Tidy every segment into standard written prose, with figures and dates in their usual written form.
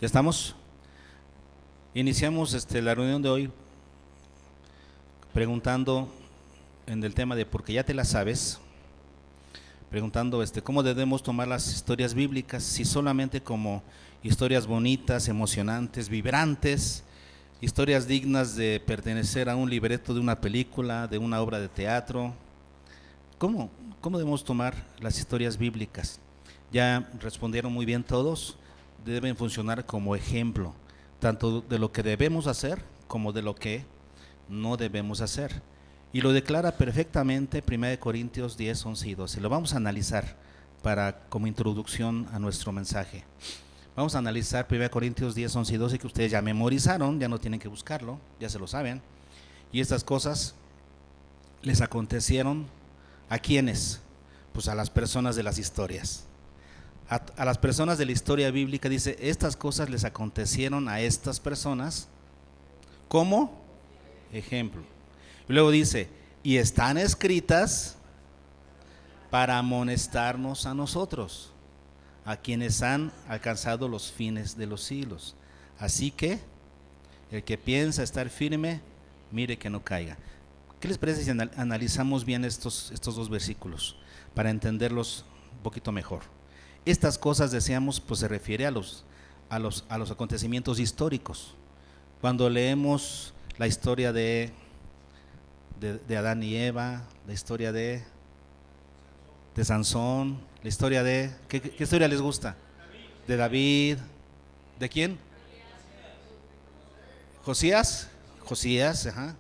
¿Estamos? Iniciamos la reunión de hoy preguntando en el tema de porque ya te la sabes, preguntando cómo debemos tomar las historias bíblicas, si solamente como historias bonitas, emocionantes, vibrantes, historias dignas de pertenecer a un libreto de una película, de una obra de teatro. ¿Cómo debemos tomar las historias bíblicas? Ya respondieron muy bien todos. Deben funcionar como ejemplo, tanto de lo que debemos hacer como de lo que no debemos hacer. Y lo declara perfectamente 1 Corintios 10, 11 y 12. Lo vamos a analizar como introducción a nuestro mensaje. Vamos a analizar 1 Corintios 10, 11 y 12, que ustedes ya memorizaron, ya no tienen que buscarlo, ya se lo saben. Y estas cosas les acontecieron ¿a quiénes? Pues a las personas de las historias. A las personas de la historia bíblica dice, estas cosas les acontecieron a estas personas como ejemplo. Y luego dice, y están escritas para amonestarnos a nosotros, a quienes han alcanzado los fines de los siglos. Así que el que piensa estar firme, mire que no caiga. ¿Qué les parece si analizamos bien estos dos versículos para entenderlos un poquito mejor? Estas cosas, decíamos, pues se refiere a los acontecimientos históricos. Cuando leemos la historia de Adán y Eva, la historia de Sansón, la historia de… ¿Qué historia les gusta? De David. ¿De quién? Josías, ajá.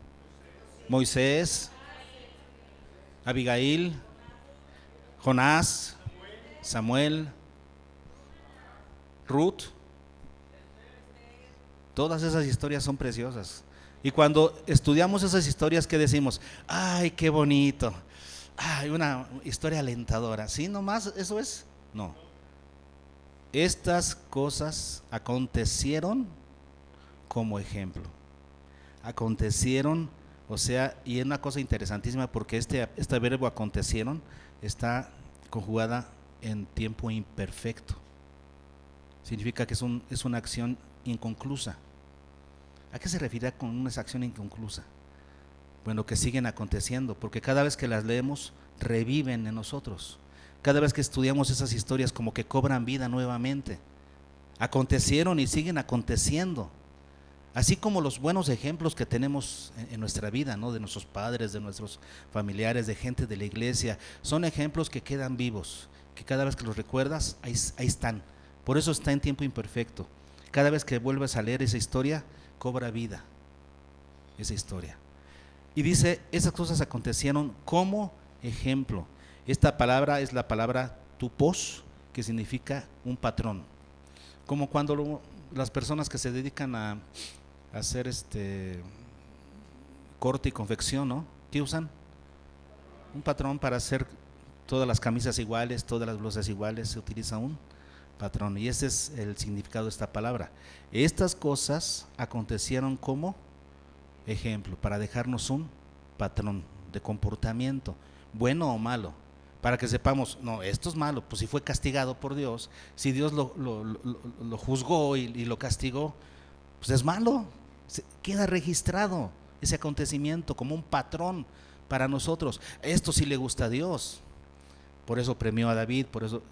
Moisés, Abigail, Jonás, Samuel, Ruth. Todas esas historias son preciosas. Y cuando estudiamos esas historias, ¿qué decimos? ¡Ay, qué bonito! ¡Ay, una historia alentadora! ¿Sí, nomás eso es? No. Estas cosas acontecieron como ejemplo. Acontecieron, o sea, y es una cosa interesantísima porque este verbo acontecieron está conjugada en tiempo imperfecto. Significa que es una acción inconclusa. ¿A qué se refiere con una acción inconclusa? Bueno, que siguen aconteciendo, porque cada vez que las leemos, reviven en nosotros. Cada vez que estudiamos esas historias, como que cobran vida nuevamente. Acontecieron y siguen aconteciendo. Así como los buenos ejemplos que tenemos en nuestra vida, ¿no? De nuestros padres, de nuestros familiares, de gente de la iglesia, son ejemplos que quedan vivos, que cada vez que los recuerdas, ahí están. Por eso está en tiempo imperfecto. Cada vez que vuelves a leer esa historia, cobra vida esa historia. Y dice, esas cosas acontecieron como ejemplo. Esta palabra es la palabra tupos, que significa un patrón. Como cuando las personas que se dedican a hacer corte y confección, ¿no? ¿Qué usan? Un patrón para hacer todas las camisas iguales, todas las blusas iguales, se utiliza un patrón. Y ese es el significado de esta palabra. Estas cosas acontecieron como ejemplo, para dejarnos un patrón de comportamiento, bueno o malo, para que sepamos, no, esto es malo, pues si fue castigado por Dios, si Dios lo juzgó y lo castigó, pues es malo. Queda registrado ese acontecimiento como un patrón para nosotros. Esto sí le gusta a Dios, por eso premió a David, por eso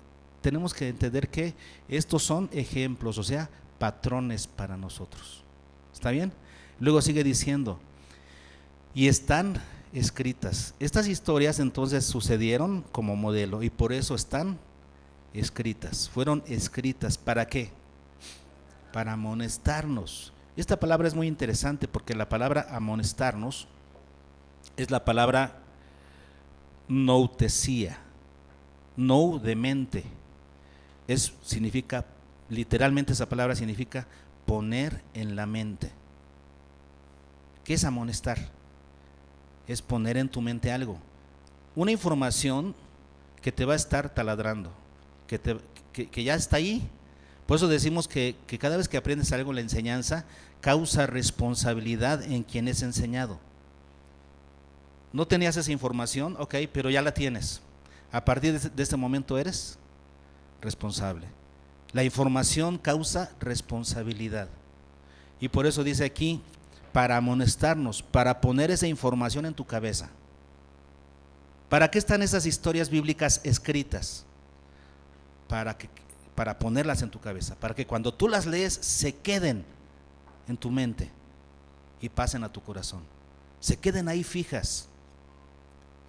tenemos que entender que estos son ejemplos, o sea, patrones para nosotros. ¿Está bien? Luego sigue diciendo, y están escritas. Estas historias entonces sucedieron como modelo y por eso están escritas. Fueron escritas, ¿para qué? Para amonestarnos. Esta palabra es muy interesante porque la palabra amonestarnos es la palabra noutesía, nou de mente. Significa, literalmente esa palabra significa poner en la mente. ¿Qué es amonestar? Es poner en tu mente algo, una información que te va a estar taladrando, que ya está ahí. Por eso decimos que cada vez que aprendes algo, la enseñanza causa responsabilidad en quien es enseñado. No tenías esa información, ok, pero ya la tienes. A partir de este momento eres responsable. La información causa responsabilidad. Y por eso dice aquí, para amonestarnos, para poner esa información en tu cabeza. ¿Para qué están esas historias bíblicas escritas? Para ponerlas en tu cabeza, para que cuando tú las lees se queden en tu mente y pasen a tu corazón, se queden ahí fijas.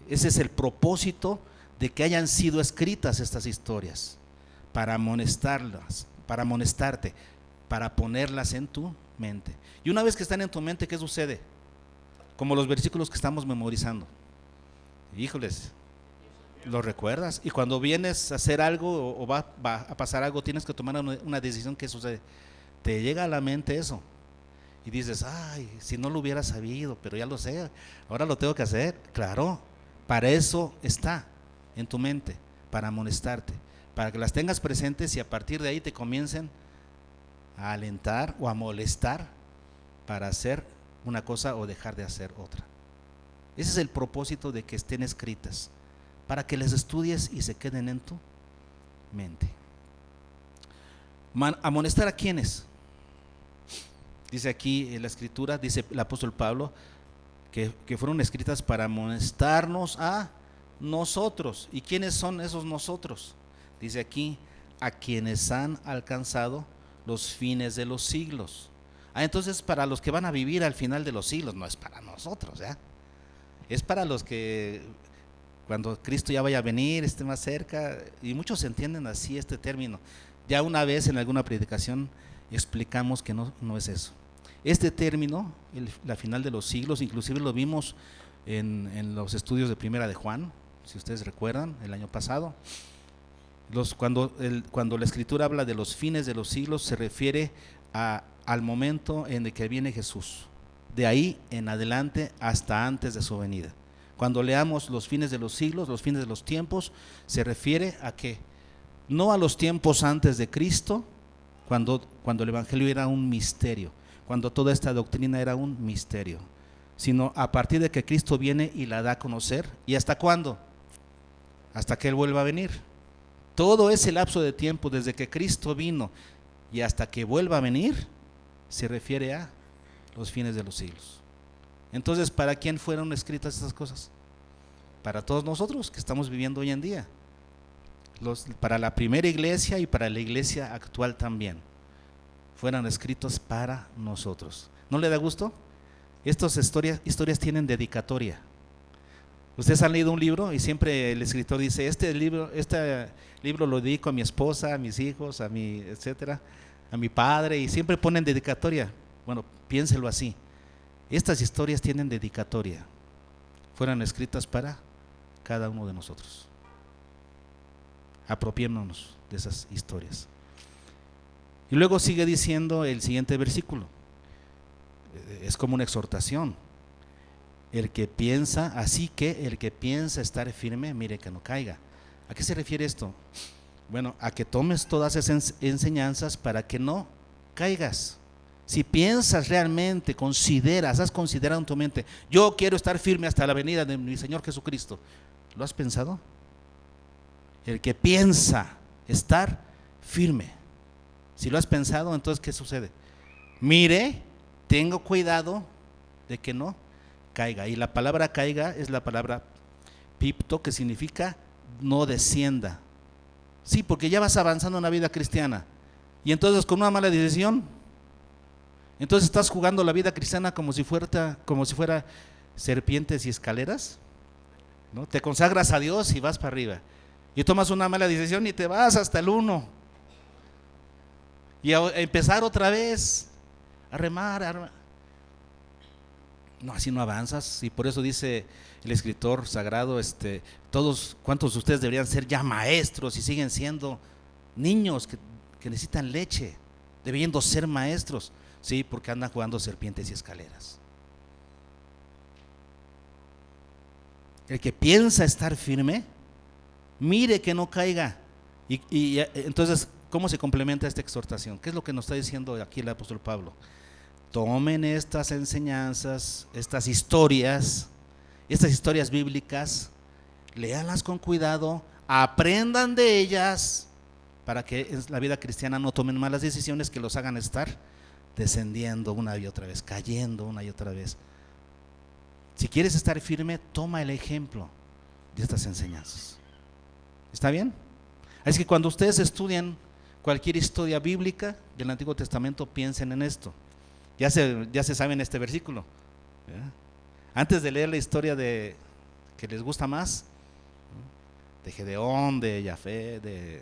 Ese es el propósito de que hayan sido escritas estas historias, para amonestarlas, para amonestarte, para ponerlas en tu mente. Y una vez que están en tu mente, ¿qué sucede? Como los versículos que estamos memorizando. Híjoles, lo recuerdas, y cuando vienes a hacer algo o va a pasar algo, tienes que tomar una decisión. ¿Qué sucede? Te llega a la mente eso y dices, ay, si no lo hubiera sabido, pero ya lo sé, ahora lo tengo que hacer. Claro, para eso está en tu mente, para amonestarte, para que las tengas presentes y a partir de ahí te comiencen a alentar o a molestar para hacer una cosa o dejar de hacer otra. Ese es el propósito de que estén escritas, para que las estudies y se queden en tu mente. ¿Amonestar a quiénes? Dice aquí en la escritura, dice el apóstol Pablo, que fueron escritas para amonestarnos a nosotros. ¿Y quiénes son esos nosotros? Dice aquí, a quienes han alcanzado los fines de los siglos. Entonces para los que van a vivir al final de los siglos, no es para nosotros, ¿ya? Es para los que cuando Cristo ya vaya a venir, esté más cerca, y muchos entienden así este término. Ya una vez en alguna predicación explicamos que no es eso. Este término, la final de los siglos, inclusive lo vimos en los estudios de Primera de Juan, si ustedes recuerdan, el año pasado. Cuando la escritura habla de los fines de los siglos, se refiere al momento en el que viene Jesús, de ahí en adelante hasta antes de su venida. Cuando leamos los fines de los siglos, los fines de los tiempos, se refiere a que no a los tiempos antes de Cristo, cuando el evangelio era un misterio, cuando toda esta doctrina era un misterio, sino a partir de que Cristo viene y la da a conocer. ¿Y hasta cuándo? Hasta que Él vuelva a venir. Todo ese lapso de tiempo desde que Cristo vino y hasta que vuelva a venir se refiere a los fines de los siglos. Entonces, ¿para quién fueron escritas estas cosas? Para todos nosotros que estamos viviendo hoy en día, para la primera iglesia y para la iglesia actual también, fueron escritos para nosotros. ¿No le da gusto? Estas historias tienen dedicatoria. Ustedes han leído un libro y siempre el escritor dice, este libro lo dedico a mi esposa, a mis hijos, a mi etcétera, a mi padre, y siempre ponen dedicatoria. Bueno, piénselo así. Estas historias tienen dedicatoria. Fueron escritas para cada uno de nosotros. Apropiémonos de esas historias. Y luego sigue diciendo el siguiente versículo. Es como una exhortación. El que piensa estar firme, mire que no caiga. ¿A qué se refiere esto? Bueno, a que tomes todas esas enseñanzas para que no caigas. Si piensas realmente, has considerado en tu mente, yo quiero estar firme hasta la venida de mi Señor Jesucristo, ¿lo has pensado? El que piensa estar firme, si lo has pensado, entonces ¿qué sucede? Mire, tengo cuidado de que no caiga. Y la palabra caiga es la palabra pipto, que significa no descienda. Sí, porque ya vas avanzando en la vida cristiana y entonces con una mala decisión, entonces estás jugando la vida cristiana como si fuera serpientes y escaleras, ¿no? Te consagras a Dios y vas para arriba, y tomas una mala decisión y te vas hasta el 1 y a empezar otra vez a remar. No, así no avanzas. Y por eso dice el escritor sagrado, ¿cuántos de ustedes deberían ser ya maestros y siguen siendo niños que necesitan leche, debiendo ser maestros? Sí, porque andan jugando serpientes y escaleras. El que piensa estar firme, mire que no caiga. Y entonces, ¿cómo se complementa esta exhortación? ¿Qué es lo que nos está diciendo aquí el apóstol Pablo? Tomen estas enseñanzas, estas historias bíblicas, léanlas con cuidado, aprendan de ellas para que en la vida cristiana no tomen malas decisiones que los hagan estar descendiendo una y otra vez, cayendo una y otra vez. Si quieres estar firme, toma el ejemplo de estas enseñanzas. ¿Está bien? Es que cuando ustedes estudian cualquier historia bíblica del Antiguo Testamento, piensen en esto. Ya se saben este versículo, ¿verdad? Antes de leer la historia de que les gusta más, de Gedeón, de Jafé, de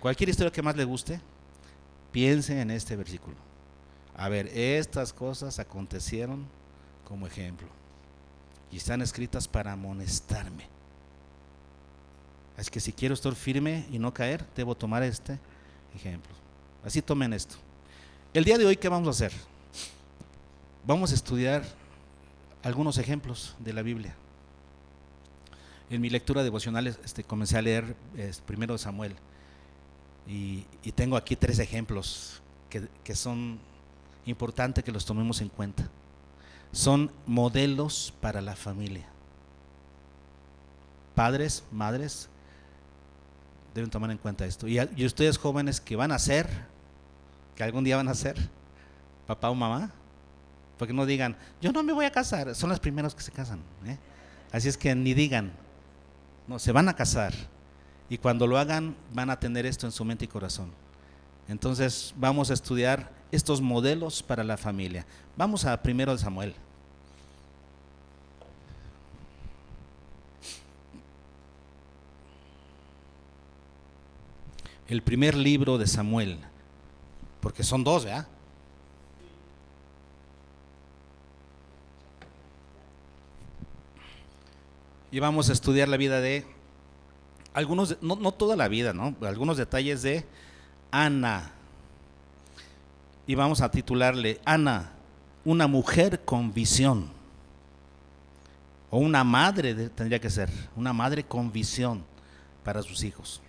cualquier historia que más les guste, piensen en este versículo. A ver, estas cosas acontecieron como ejemplo y están escritas para amonestarme. Es que si quiero estar firme y no caer, debo tomar este ejemplo. Así tomen esto. El día de hoy, ¿qué vamos a hacer? Vamos a estudiar algunos ejemplos de la Biblia. En mi lectura devocional comencé a leer primero Samuel y tengo aquí 3 ejemplos que son importantes que los tomemos en cuenta. Son modelos para la familia. Padres, madres, deben tomar en cuenta esto. Y ustedes jóvenes que van a ser, que algún día van a ser papá o mamá, porque no digan, yo no me voy a casar, son los primeros que se casan, ¿eh? Así es que ni digan, no, se van a casar, y cuando lo hagan van a tener esto en su mente y corazón. Entonces vamos a estudiar estos modelos para la familia. Vamos a primero de Samuel. El primer libro de Samuel, porque son 2, ¿verdad? Y vamos a estudiar la vida de algunos, no toda la vida, ¿no? Algunos detalles de Ana. Y vamos a titularle Ana, una mujer con visión. O una madre, tendría que ser, una madre con visión para sus hijos.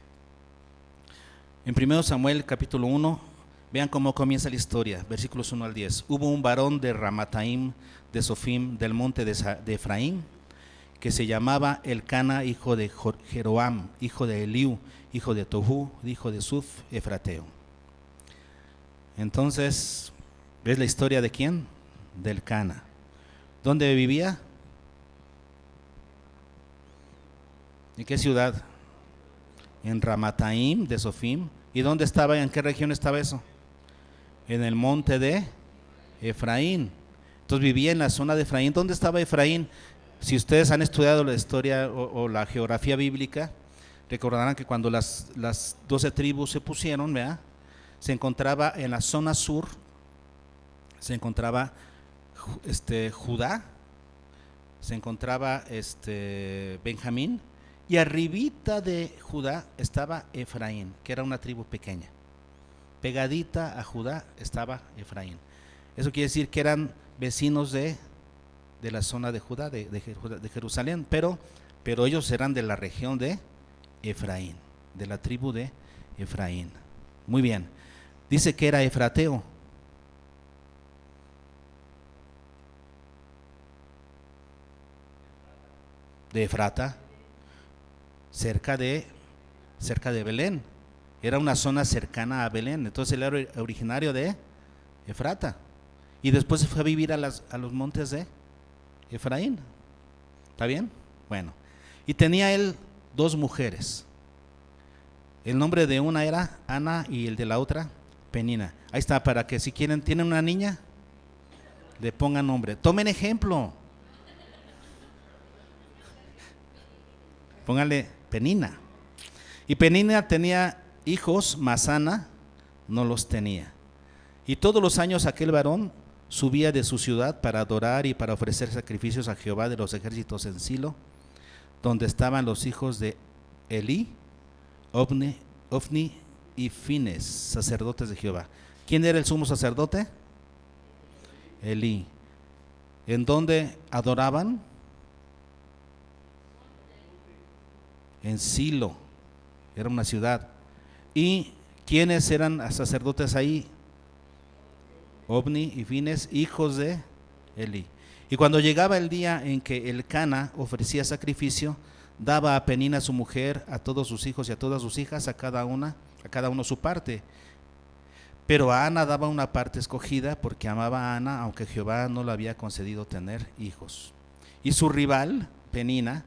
En 1 Samuel capítulo 1, vean cómo comienza la historia, versículos 1 al 10. Hubo un varón de Ramataim, de Sofim, del monte de Efraín, que se llamaba Elcana, hijo de Jeroam, hijo de Eliú, hijo de Tohu, hijo de Suf, Efrateo. Entonces, ¿ves la historia de quién? De Elcana. ¿Dónde vivía? ¿En qué ciudad? En Ramataim de Sofim. ¿Y dónde estaba? ¿En qué región estaba eso? En el monte de Efraín. Entonces vivía en la zona de Efraín. ¿Dónde estaba Efraín? Si ustedes han estudiado la historia o la geografía bíblica, recordarán que cuando las 12 tribus se pusieron, ¿verdad? Se encontraba en la zona sur, se encontraba Judá, se encontraba Benjamín, y arribita de Judá estaba Efraín, que era una tribu pequeña. Pegadita a Judá estaba Efraín. Eso quiere decir que eran vecinos de la zona de Judá, de Jerusalén, pero ellos eran de la región de Efraín, de la tribu de Efraín. Muy bien, dice que era efrateo. De Efrata, cerca de Belén. Era una zona cercana a Belén. Entonces él era originario de Efrata y después se fue a vivir a los montes de Efraín. ¿Está bien? Bueno, y tenía él 2 mujeres. El nombre de una era Ana y el de la otra Penina. Ahí está, para que si tienen una niña, le pongan nombre. Tomen ejemplo. Pónganle Penina. Y Penina tenía hijos, mas Ana no los tenía. Y todos los años aquel varón subía de su ciudad para adorar y para ofrecer sacrificios a Jehová de los ejércitos en Silo, donde estaban los hijos de Elí, Ofni y Fines, sacerdotes de Jehová. ¿Quién era el sumo sacerdote? Elí. ¿En dónde adoraban? En Silo, era una ciudad. ¿Y quiénes eran sacerdotes ahí? Ofni y Fines, hijos de Elí. Y cuando llegaba el día en que Elcana ofrecía sacrificio, daba a Penina su mujer, a todos sus hijos y a todas sus hijas, a cada una a cada uno su parte. Pero a Ana daba una parte escogida porque amaba a Ana, aunque Jehová no le había concedido tener hijos. Y su rival, Penina,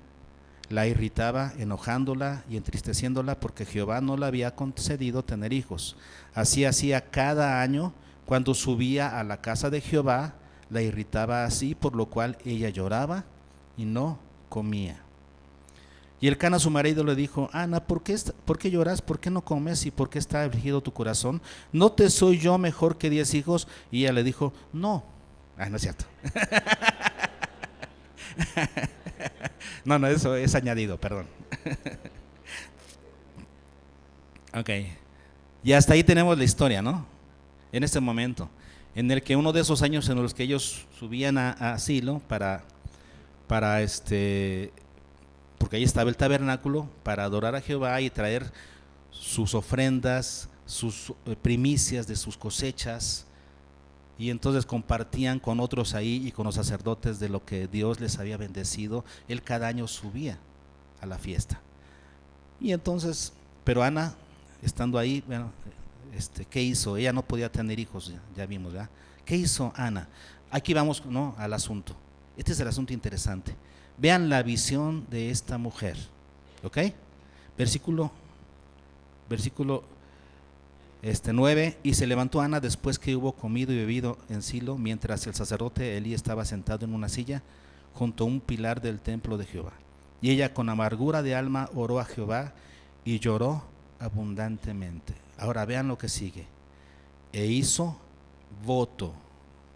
la irritaba, enojándola y entristeciéndola porque Jehová no le había concedido tener hijos. Así hacía cada año cuando subía a la casa de Jehová, la irritaba así, por lo cual ella lloraba y no comía. Y Elcana su marido le dijo: Ana, ¿por qué lloras? ¿Por qué no comes? ¿Y por qué está afligido tu corazón? ¿No te soy yo mejor que 10 hijos? Y ella le dijo: no. No es cierto. No, eso es añadido, perdón. Ok. Y hasta ahí tenemos la historia, ¿no? En este momento, en el que uno de esos años en los que ellos subían a Silo porque ahí estaba el tabernáculo, para adorar a Jehová y traer sus ofrendas, sus primicias de sus cosechas, y entonces compartían con otros ahí y con los sacerdotes de lo que Dios les había bendecido. Él cada año subía a la fiesta. Y entonces, pero Ana, estando ahí, bueno, ¿qué hizo? Ella no podía tener hijos, ya vimos, ¿verdad? ¿Qué hizo Ana? Aquí vamos, ¿no?, al asunto. Este es el asunto interesante. Vean la visión de esta mujer, ¿ok? Versículo 9. Y se levantó Ana después que hubo comido y bebido en Silo, mientras el sacerdote Elí estaba sentado en una silla junto a un pilar del templo de Jehová. Y ella con amargura de alma oró a Jehová y lloró abundantemente. Ahora vean lo que sigue. E hizo voto,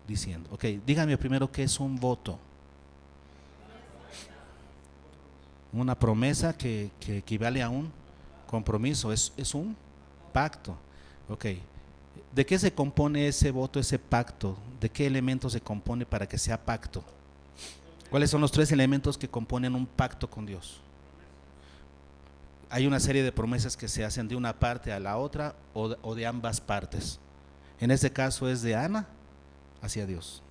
diciendo, ok, díganme primero qué es un voto. Una promesa que equivale a un compromiso, es un pacto. Ok, ¿de qué se compone ese voto, ese pacto? ¿De qué elementos se compone para que sea pacto? ¿Cuáles son los 3 elementos que componen un pacto con Dios? Hay una serie de promesas que se hacen de una parte a la otra o de ambas partes. En este caso es de Ana hacia Dios.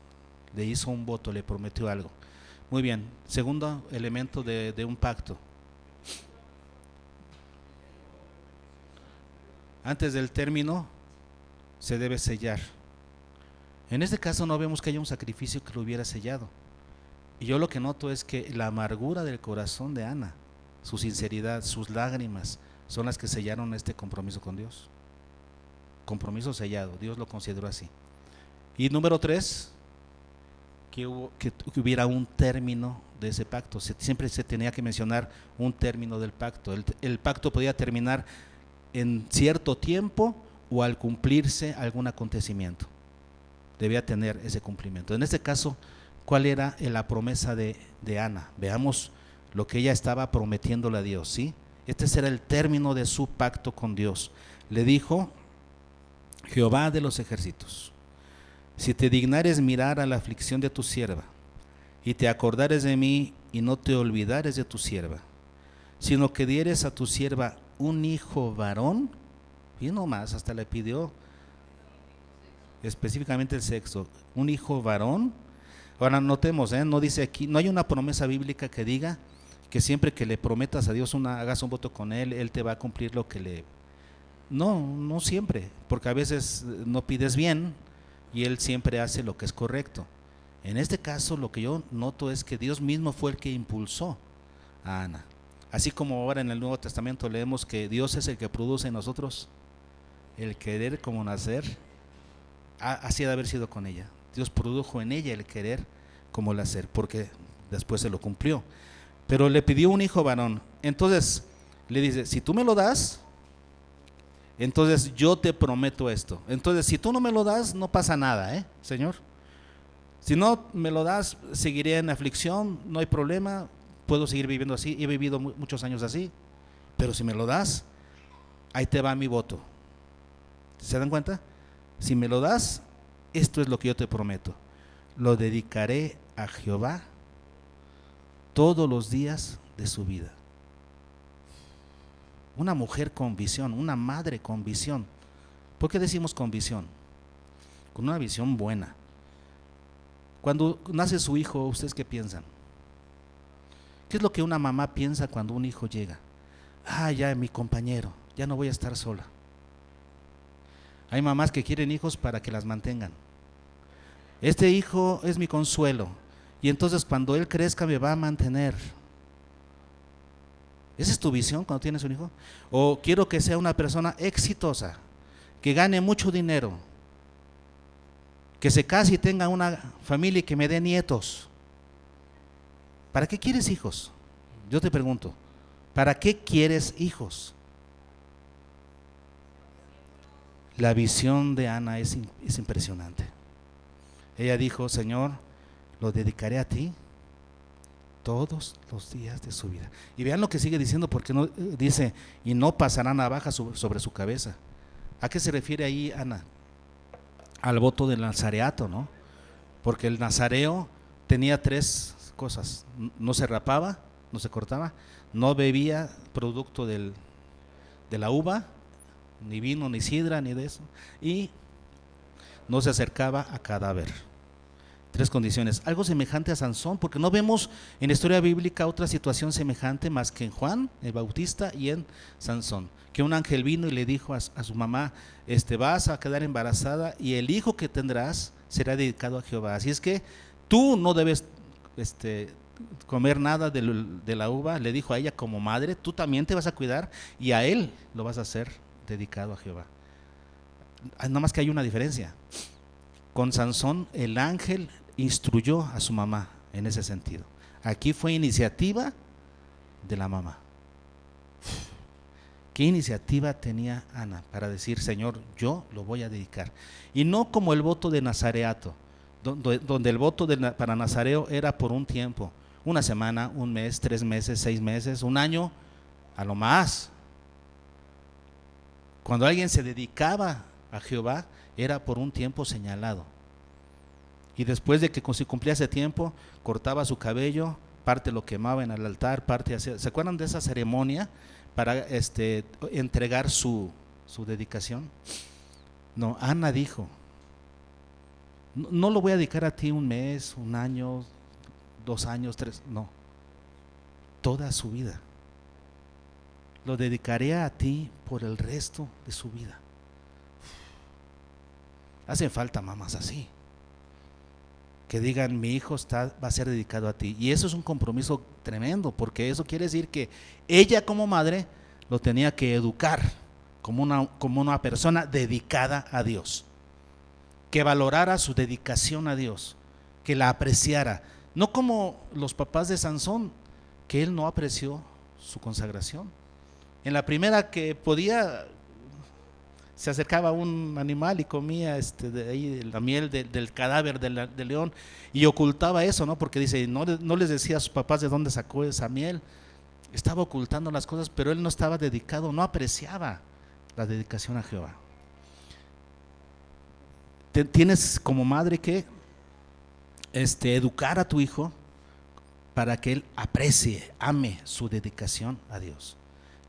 Le hizo un voto, le prometió algo. Muy bien, segundo elemento de un pacto. Antes del término se debe sellar. En este caso no vemos que haya un sacrificio que lo hubiera sellado. Y yo lo que noto es que la amargura del corazón de Ana, su sinceridad, sus lágrimas, son las que sellaron este compromiso con Dios. Compromiso sellado, Dios lo consideró así. Y número 3, que hubiera un término de ese pacto. Siempre se tenía que mencionar un término del pacto. El pacto podía terminar en cierto tiempo o al cumplirse algún acontecimiento. Debía tener ese cumplimiento. En este caso, ¿cuál era la promesa de Ana? Veamos lo que ella estaba prometiéndole a Dios, ¿sí? Este será el término de su pacto con Dios. Le dijo: Jehová de los ejércitos, si te dignares mirar a la aflicción de tu sierva, y te acordares de mí, y no te olvidares de tu sierva, sino que dieres a tu sierva un hijo varón, y no más, hasta le pidió específicamente el sexo, un hijo varón. Ahora notemos, no dice aquí, no hay una promesa bíblica que diga que siempre que le prometas a Dios hagas un voto con Él te va a cumplir lo que le... No siempre, porque a veces no pides bien y Él siempre hace lo que es correcto. En este caso lo que yo noto es que Dios mismo fue el que impulsó a Ana. Así como ahora en el Nuevo Testamento leemos que Dios es el que produce en nosotros el querer como nacer, así ha de haber sido con ella. Dios produjo en ella el querer como el hacer, porque después se lo cumplió. Pero le pidió un hijo varón. Entonces le dice: si tú me lo das, entonces yo te prometo esto. Entonces si tú no me lo das, no pasa nada, Señor. Si no me lo das, seguiré en aflicción, no hay problema, puedo seguir viviendo así, he vivido muchos años así, pero si me lo das, ahí te va mi voto. ¿Se dan cuenta? Si me lo das, esto es lo que yo te prometo: lo dedicaré a Jehová todos los días de su vida. Una mujer con visión, una madre con visión. ¿Por qué decimos con visión? Con una visión buena. Cuando nace su hijo, ¿ustedes qué piensan? ¿Qué es lo que una mamá piensa cuando un hijo llega? Ya mi compañero, ya no voy a estar sola. Hay mamás que quieren hijos para que las mantengan. Este hijo es mi consuelo, y entonces cuando él crezca me va a mantener. ¿Esa es tu visión cuando tienes un hijo? O quiero que sea una persona exitosa, que gane mucho dinero, que se case y tenga una familia y que me dé nietos. ¿Para qué quieres hijos? Yo te pregunto, ¿para qué quieres hijos? La visión de Ana es impresionante. Ella dijo: Señor, lo dedicaré a ti todos los días de su vida. Y vean lo que sigue diciendo, porque no dice: y no pasará navaja sobre su cabeza. ¿A qué se refiere ahí Ana? Al voto del nazareato, ¿no? Porque el nazareo tenía 3 cosas: no se rapaba, no se cortaba, no bebía producto de la uva, ni vino, ni sidra, ni de eso, y no se acercaba a cadáver. 3 condiciones. Algo semejante a Sansón, porque no vemos en la historia bíblica otra situación semejante más que en Juan el Bautista y en Sansón, que un ángel vino y le dijo a su mamá: vas a quedar embarazada y el hijo que tendrás será dedicado a Jehová. Así es que tú no debes comer nada de la uva. Le dijo a ella como madre: tú también te vas a cuidar y a él lo vas a hacer dedicado a Jehová. Nada más que hay una diferencia. Con Sansón el ángel instruyó a su mamá en ese sentido. Aquí fue iniciativa de la mamá. ¿Qué iniciativa tenía Ana para decir: Señor, yo lo voy a dedicar? Y no como el voto de nazareato, donde el voto para nazareo era por un tiempo, una semana, un mes, 3 meses, 6 meses, un año, a lo más. Cuando alguien se dedicaba a Jehová, era por un tiempo señalado. Y después de que se cumplía ese tiempo, cortaba su cabello, parte lo quemaba en el altar, parte hacía. ¿Se acuerdan de esa ceremonia para entregar su dedicación? No, Ana dijo: no lo voy a dedicar a ti un mes, un año, 2 años, 3, no, toda su vida. Lo dedicaré a ti por el resto de su vida. Hacen falta mamás así, que digan: mi hijo va a ser dedicado a ti. Y eso es un compromiso tremendo, porque eso quiere decir que ella como madre lo tenía que educar como una persona dedicada a Dios, que valorara su dedicación a Dios, que la apreciara. No como los papás de Sansón, que él no apreció su consagración. En la primera que podía, se acercaba a un animal y comía de ahí la miel del cadáver del león, y ocultaba eso, ¿no? Porque dice: no les decía a sus papás de dónde sacó esa miel. Estaba ocultando las cosas, pero él no estaba dedicado, no apreciaba la dedicación a Jehová. Tienes como madre que educar a tu hijo para que él aprecie, ame su dedicación a Dios,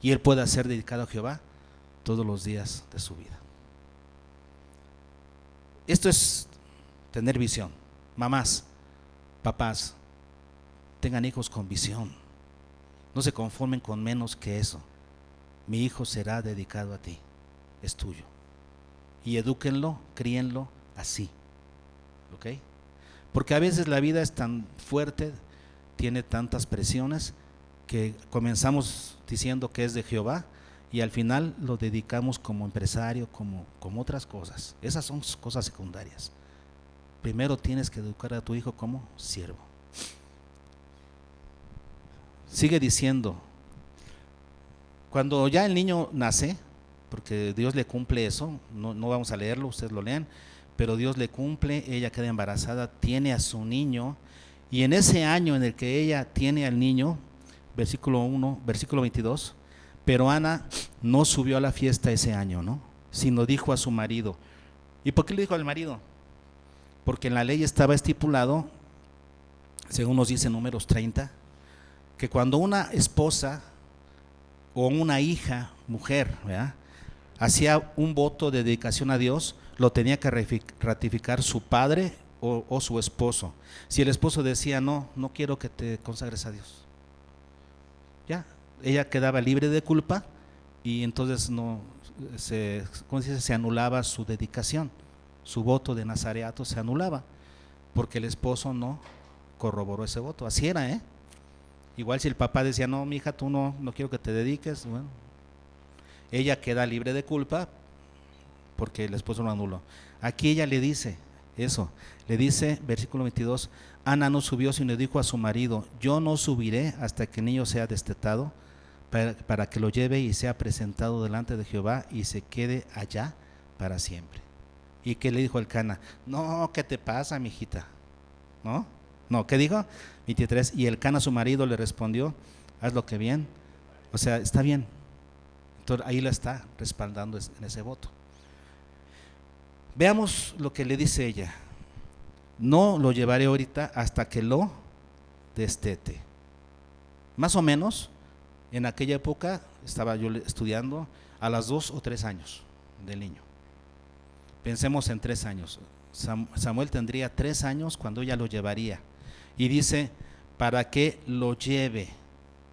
y él pueda ser dedicado a Jehová todos los días de su vida. Esto es tener visión. Mamás, papás, tengan hijos con visión. No se conformen con menos que eso. Mi hijo será dedicado a ti, es tuyo. Y edúquenlo, críenlo así. ¿Ok? Porque a veces la vida es tan fuerte, tiene tantas presiones, que comenzamos diciendo que es de Jehová y al final lo dedicamos como empresario, como otras cosas. Esas son cosas secundarias. Primero tienes que educar a tu hijo como siervo. Sigue diciendo, cuando ya el niño nace, porque Dios le cumple eso, no vamos a leerlo, ustedes lo lean, pero Dios le cumple, ella queda embarazada, tiene a su niño, y en ese año en el que ella tiene al niño, versículo 22, pero Ana no subió a la fiesta ese año, ¿no? Sino dijo a su marido. ¿Y por qué le dijo al marido? Porque en la ley estaba estipulado, según nos dice Números 30, que cuando una esposa o una hija, mujer, ¿verdad?, hacía un voto de dedicación a Dios, lo tenía que ratificar su padre o su esposo. Si el esposo decía: no quiero que te consagres a Dios, ya, ella quedaba libre de culpa, y entonces no, ¿cómo se dice? Se anulaba su dedicación, su voto de nazareato se anulaba, porque el esposo no corroboró ese voto. Así era, ¿eh? Igual si el papá decía, no, mi hija, tú no quiero que te dediques, bueno, ella queda libre de culpa porque el esposo lo anuló. Aquí ella le dice eso, le dice, versículo 22, Ana no subió sino dijo a su marido, yo no subiré hasta que el niño sea destetado, para que lo lleve y sea presentado delante de Jehová y se quede allá para siempre. ¿Y qué le dijo el Cana? No, ¿qué te pasa, mijita? No, ¿qué dijo? 23, y el Cana su marido le respondió, haz lo que bien, o sea, está bien. Entonces ahí la está respaldando en ese voto. Veamos lo que le dice ella. No lo llevaré ahorita hasta que lo destete. Más o menos, en aquella época estaba yo estudiando a los 2 o 3 años del niño. Pensemos en 3 años. Samuel tendría 3 años cuando ella lo llevaría. Y dice, para que lo lleve.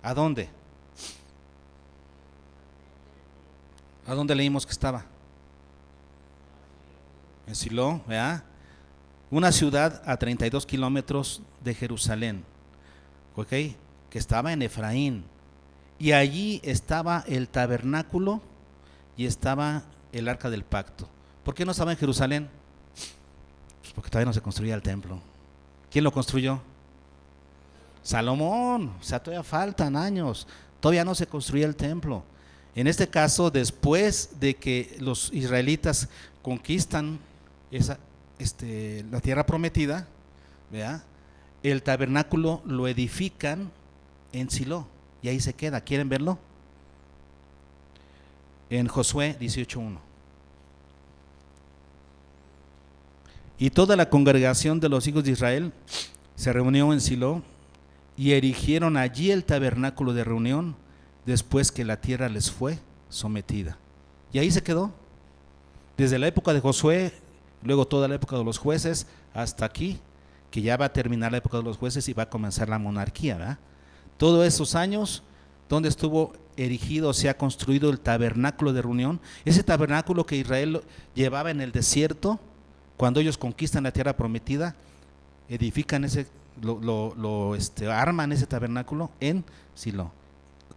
¿A dónde? ¿A dónde leímos que estaba? En Silo, ¿verdad? Una ciudad a 32 kilómetros de Jerusalén, ¿ok? Que estaba en Efraín. Y allí estaba el tabernáculo y estaba el arca del pacto. ¿Por qué no estaba en Jerusalén? Pues porque todavía no se construía el templo. ¿Quién lo construyó? Salomón. O sea, todavía faltan años. Todavía no se construía el templo. En este caso, después de que los israelitas conquistan la tierra prometida, ¿verdad? El tabernáculo lo edifican en Silo y ahí se queda. ¿Quieren verlo? En Josué 18:1. Y toda la congregación de los hijos de Israel se reunió en Silo y erigieron allí el tabernáculo de reunión después que la tierra les fue sometida. Y ahí se quedó. Desde la época de Josué, luego toda la época de los jueces, hasta aquí, que ya va a terminar la época de los jueces y va a comenzar la monarquía, ¿verdad? Todos esos años donde estuvo erigido, se ha construido el tabernáculo de reunión, ese tabernáculo que Israel llevaba en el desierto, cuando ellos conquistan la tierra prometida, edifican arman ese tabernáculo en Silo,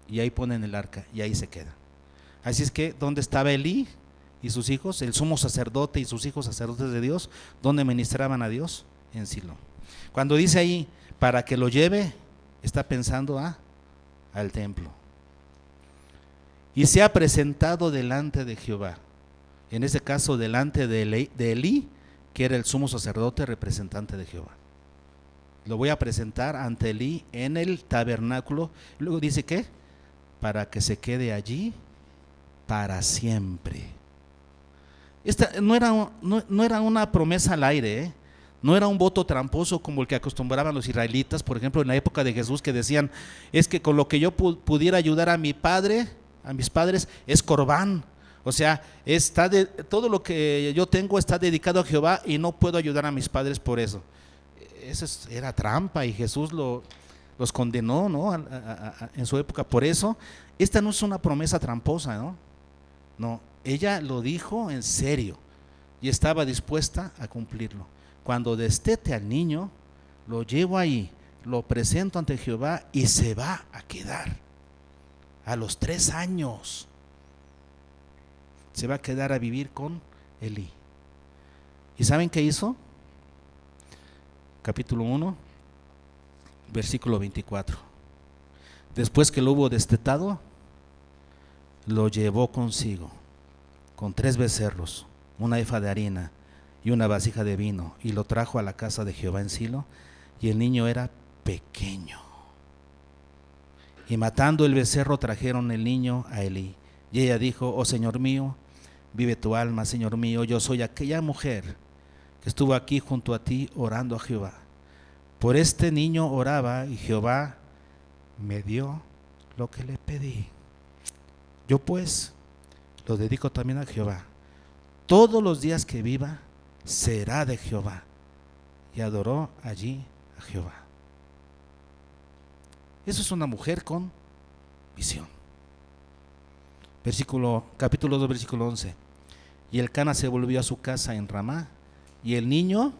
y ahí ponen el arca, y ahí se queda. Así es que, ¿dónde estaba Elí y sus hijos? El sumo sacerdote y sus hijos sacerdotes de Dios, ¿dónde ministraban a Dios? En Silo. Cuando dice ahí, para que lo lleve, está pensando al templo. Y se ha presentado delante de Jehová, en ese caso delante de Elí, que era el sumo sacerdote representante de Jehová. Lo voy a presentar ante Elí en el tabernáculo. Luego dice ¿qué? Para que se quede allí para siempre. Esta no era una promesa al aire, ¿eh? No era un voto tramposo como el que acostumbraban los israelitas, por ejemplo en la época de Jesús, que decían, es que con lo que yo pudiera ayudar a mis padres es corbán. O sea, todo lo que yo tengo está dedicado a Jehová y no puedo ayudar a mis padres por eso. Eso era trampa y Jesús los condenó, ¿no? En su época. Por eso, esta no es una promesa tramposa, ¿no? No, ella lo dijo en serio y estaba dispuesta a cumplirlo. Cuando destete al niño, lo llevo ahí, lo presento ante Jehová y se va a quedar. A los 3 años se va a quedar a vivir con Elí. ¿Y saben qué hizo? Capítulo 1, versículo 24. Después que lo hubo destetado, lo llevó consigo con 3 becerros, una efa de harina y una vasija de vino, y lo trajo a la casa de Jehová en Silo, y el niño era pequeño. Y matando el becerro trajeron el niño a Elí, y ella dijo, oh Señor mío, vive tu alma, Señor mío, yo soy aquella mujer que estuvo aquí junto a ti orando a Jehová. Por este niño oraba y Jehová me dio lo que le pedí. Yo pues lo dedico también a Jehová. Todos los días que viva será de Jehová. Y adoró allí a Jehová. Eso es una mujer con visión. Capítulo 2, versículo 11. Y el Cana se volvió a su casa en Ramá, y el niño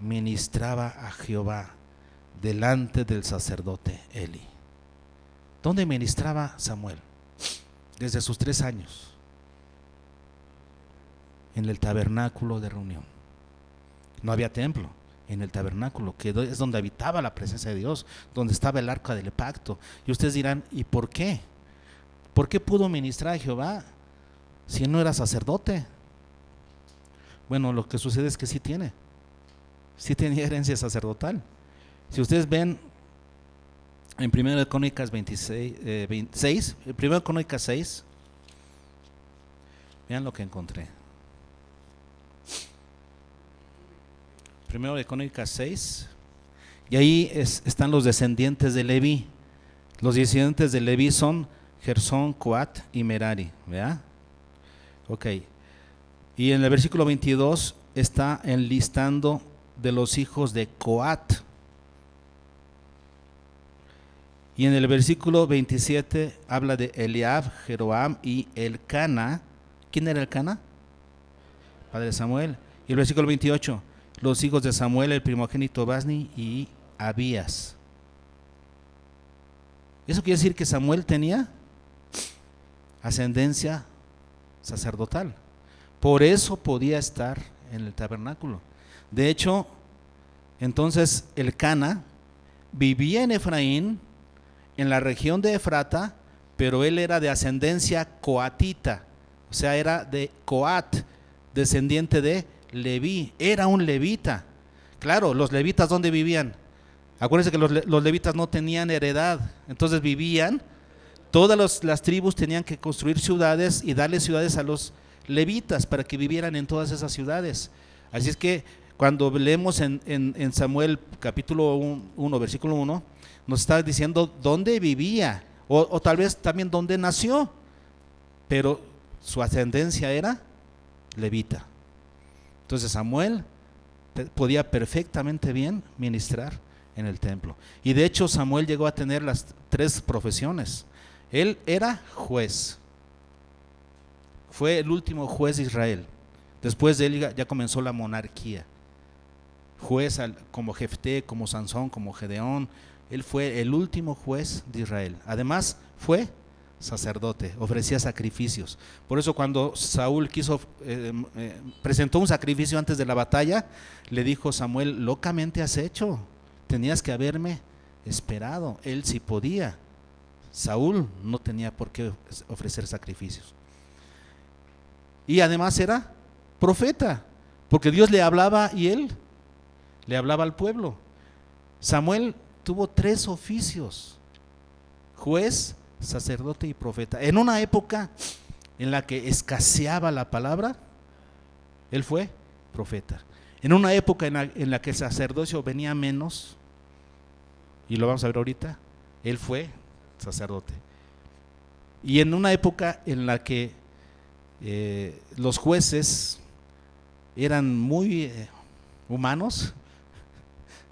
ministraba a Jehová delante del sacerdote Eli. ¿Dónde ministraba Samuel? Desde sus 3 años, en el tabernáculo de reunión. No había templo, en el tabernáculo, que es donde habitaba la presencia de Dios, donde estaba el arca del pacto. Y ustedes dirán, ¿y por qué? ¿Por qué pudo ministrar a Jehová si no era sacerdote? Bueno, lo que sucede es que sí tenía herencia sacerdotal. Si ustedes ven en 1 Crónicas 26, 1 Crónicas 6, vean lo que encontré. 1 Crónicas 6, y ahí están los descendientes de Leví. Los descendientes de Leví son Gersón, Coat y Merari, ¿verdad? Ok. Y en el versículo 22 está enlistando de los hijos de Coat. Y en el versículo 27 habla de Eliab, Jeroam y Elcana. ¿Quién era Elcana? Padre de Samuel. Y el versículo 28, los hijos de Samuel, el primogénito Basni y Abías. Eso quiere decir que Samuel tenía ascendencia sacerdotal. Por eso podía estar en el tabernáculo. De hecho, entonces Elcana vivía en Efraín, en la región de Efrata, pero él era de ascendencia coatita, o sea, era de Coat, descendiente de Leví, era un levita. Claro, los levitas, ¿dónde vivían? Acuérdense que los levitas no tenían heredad, entonces vivían, todas las tribus tenían que construir ciudades y darle ciudades a los levitas para que vivieran en todas esas ciudades. Así es que cuando leemos en Samuel capítulo 1, versículo 1, nos está diciendo dónde vivía, o tal vez también dónde nació, pero su ascendencia era levita. Entonces Samuel podía perfectamente bien ministrar en el templo. Y de hecho Samuel llegó a tener las 3 profesiones. Él era juez, fue el último juez de Israel. Después de él ya comenzó la monarquía. Juez como Jefté, como Sansón, como Gedeón. Él fue el último juez de Israel. Además fue sacerdote, ofrecía sacrificios. Por eso cuando Saúl presentó un sacrificio antes de la batalla, le dijo Samuel, locamente has hecho, tenías que haberme esperado. Él sí podía, Saúl no tenía por qué ofrecer sacrificios. Y además era profeta, porque Dios le hablaba y él le hablaba al pueblo. Samuel tuvo 3 oficios: juez, sacerdote y profeta. En una época en la que escaseaba la palabra, él fue profeta. En una época en la que el sacerdocio venía menos, y lo vamos a ver ahorita, él fue sacerdote. Y en una época en la que los jueces eran muy humanos,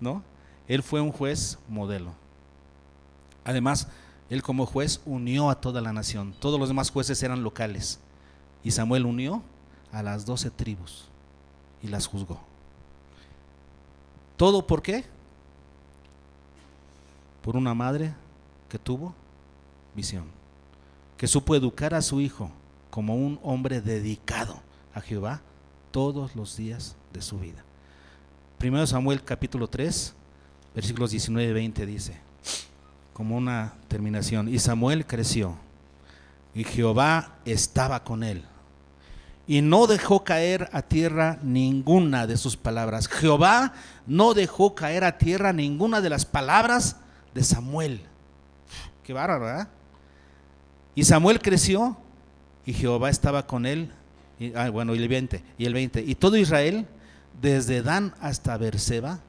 ¿no? Él fue un juez modelo. Además, él como juez unió a toda la nación. Todos los demás jueces eran locales, y Samuel unió a las 12 tribus y las juzgó. ¿Todo por qué? Por una madre que tuvo visión, que supo educar a su hijo como un hombre dedicado a Jehová todos los días de su vida. 1 Samuel capítulo 3, versículos 19 y 20 dice, como una terminación, y Samuel creció, y Jehová estaba con él, y no dejó caer a tierra ninguna de sus palabras. Jehová no dejó caer a tierra ninguna de las palabras de Samuel. Qué bárbaro, ¿verdad? Y Samuel creció, y Jehová estaba con él. Y el 20, y todo Israel, desde Dan hasta Beerseba,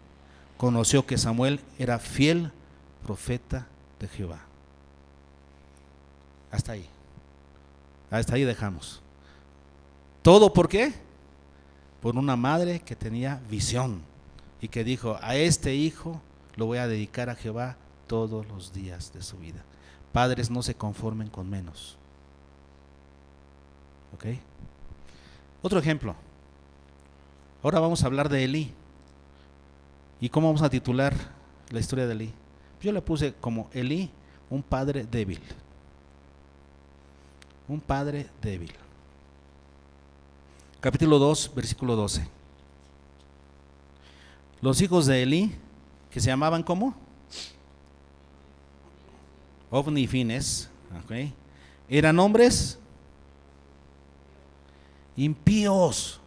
conoció que Samuel era fiel profeta de Jehová. Hasta ahí dejamos. ¿Todo por qué? Por una madre que tenía visión y que dijo, a este hijo lo voy a dedicar a Jehová todos los días de su vida. Padres, no se conformen con menos. ¿Ok? Otro ejemplo. Ahora vamos a hablar de Elí. ¿Y cómo vamos a titular la historia de Elí? Yo le puse como Elí, un padre débil. Un padre débil. Capítulo 2, versículo 12. Los hijos de Elí, que se llamaban ¿cómo? Ofni y Fines, ¿okay? Eran hombres impíos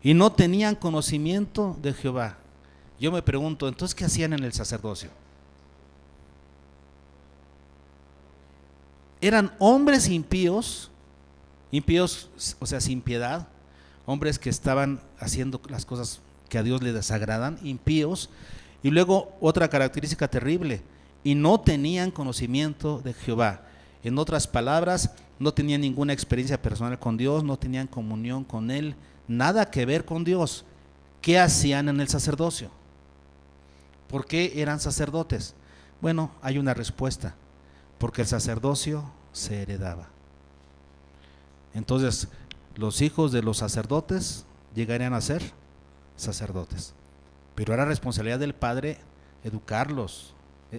y no tenían conocimiento de Jehová. Yo me pregunto, entonces, ¿qué hacían en el sacerdocio? Eran hombres impíos, o sea, sin piedad, hombres que estaban haciendo las cosas que a Dios le desagradan, impíos, y luego otra característica terrible, y no tenían conocimiento de Jehová. En otras palabras, no tenían ninguna experiencia personal con Dios, no tenían comunión con Él, nada que ver con Dios. ¿Qué hacían en el sacerdocio? ¿Por qué eran sacerdotes? Bueno, hay una respuesta, porque el sacerdocio se heredaba. Entonces, los hijos de los sacerdotes llegarían a ser sacerdotes, pero era responsabilidad del padre educarlos,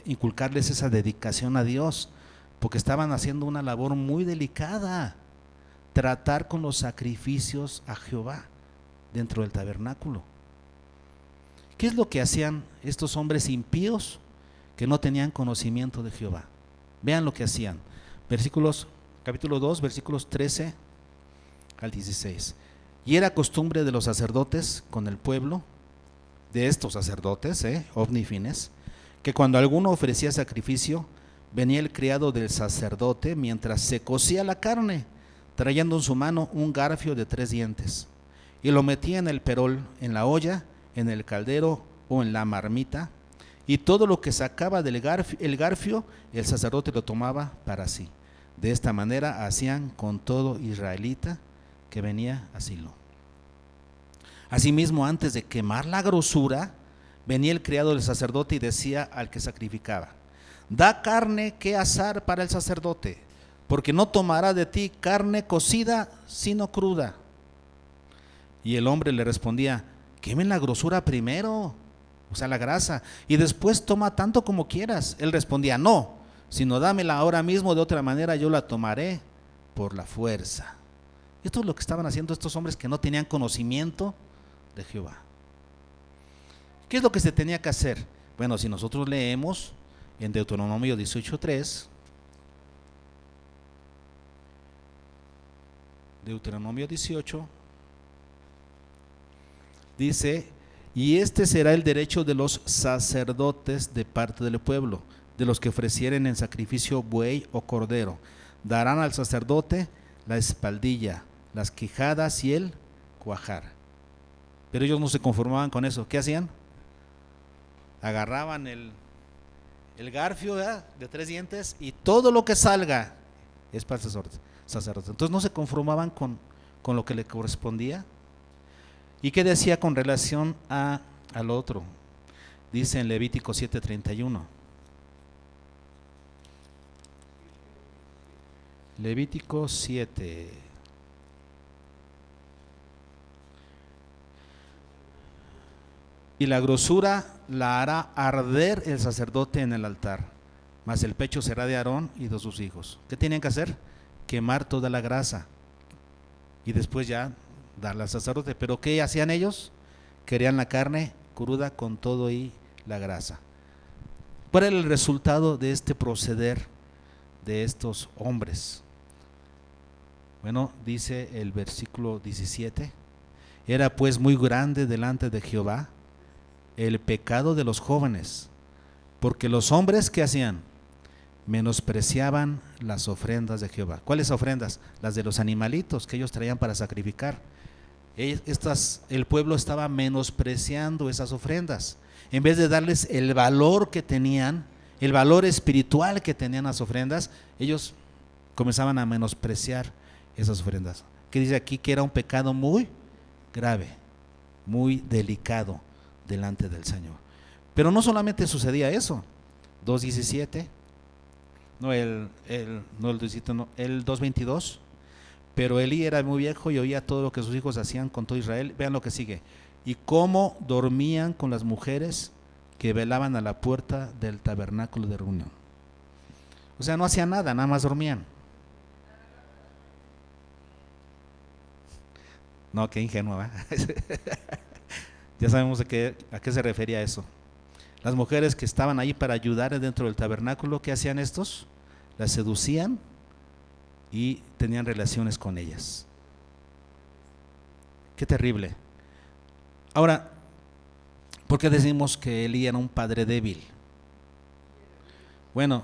inculcarles esa dedicación a Dios, porque estaban haciendo una labor muy delicada, tratar con los sacrificios a Jehová dentro del tabernáculo. ¿Qué es lo que hacían estos hombres impíos que no tenían conocimiento de Jehová? Vean lo que hacían. Capítulo 2, versículos 13 al 16. Y era costumbre de los sacerdotes con el pueblo, de estos sacerdotes, Ofni y Fines, que cuando alguno ofrecía sacrificio, venía el criado del sacerdote mientras se cocía la carne, trayendo en su mano un garfio de 3 dientes, y lo metía en el perol, en la olla, en el caldero o en la marmita, y todo lo que sacaba del garfio, el sacerdote lo tomaba para sí. De esta manera hacían con todo israelita que venía a Silo. Asimismo, antes de quemar la grosura, venía el criado del sacerdote y decía al que sacrificaba: da carne que asar para el sacerdote, porque no tomará de ti carne cocida sino cruda. Y el hombre le respondía: quemen la grosura primero, o sea, la grasa, y después toma tanto como quieras. Él respondía: no, sino dámela ahora mismo, de otra manera yo la tomaré por la fuerza. Esto es lo que estaban haciendo estos hombres que no tenían conocimiento de Jehová. ¿Qué es lo que se tenía que hacer? Bueno, si nosotros leemos en Deuteronomio 18:3, Deuteronomio 18, dice: y este será el derecho de los sacerdotes de parte del pueblo, de los que ofrecieren en sacrificio buey o cordero. Darán al sacerdote la espaldilla, las quijadas y el cuajar. Pero ellos no se conformaban con eso. ¿Qué hacían? Agarraban el garfio, ¿verdad?, de 3 dientes, y todo lo que salga es para el sacerdote. Entonces no se conformaban con lo que le correspondía. ¿Y qué decía con relación al otro? Dice en Levítico 7:31. Levítico 7. Y la grosura la hará arder el sacerdote en el altar, mas el pecho será de Aarón y de sus hijos. ¿Qué tienen que hacer? Quemar toda la grasa y después ya darla al sacerdote. ¿Pero qué hacían ellos? Querían la carne cruda con todo y la grasa. ¿Cuál era el resultado de este proceder de estos hombres? Bueno, dice el versículo 17: era pues muy grande delante de Jehová el pecado de los jóvenes, porque los hombres, ¿qué hacían? Menospreciaban las ofrendas de Jehová. ¿Cuáles ofrendas? Las de los animalitos que ellos traían para sacrificar. El pueblo estaba menospreciando esas ofrendas. En vez de darles el valor que tenían, el valor espiritual que tenían las ofrendas, ellos comenzaban a menospreciar esas ofrendas. Que dice aquí que era un pecado muy grave, muy delicado delante del Señor. Pero no solamente sucedía eso. 2:17, el 2:22, Pero Elí era muy viejo y oía todo lo que sus hijos hacían con todo Israel. Vean lo que sigue. Y cómo dormían con las mujeres que velaban a la puerta del tabernáculo de reunión. O sea, no hacían nada, nada más dormían. No, qué ingenua, ¿eh? Ya sabemos a qué se refería eso. Las mujeres que estaban ahí para ayudar dentro del tabernáculo, ¿qué hacían estos? Las seducían y tenían relaciones con ellas. Qué terrible. Ahora, ¿por qué decimos que Elí era un padre débil? Bueno,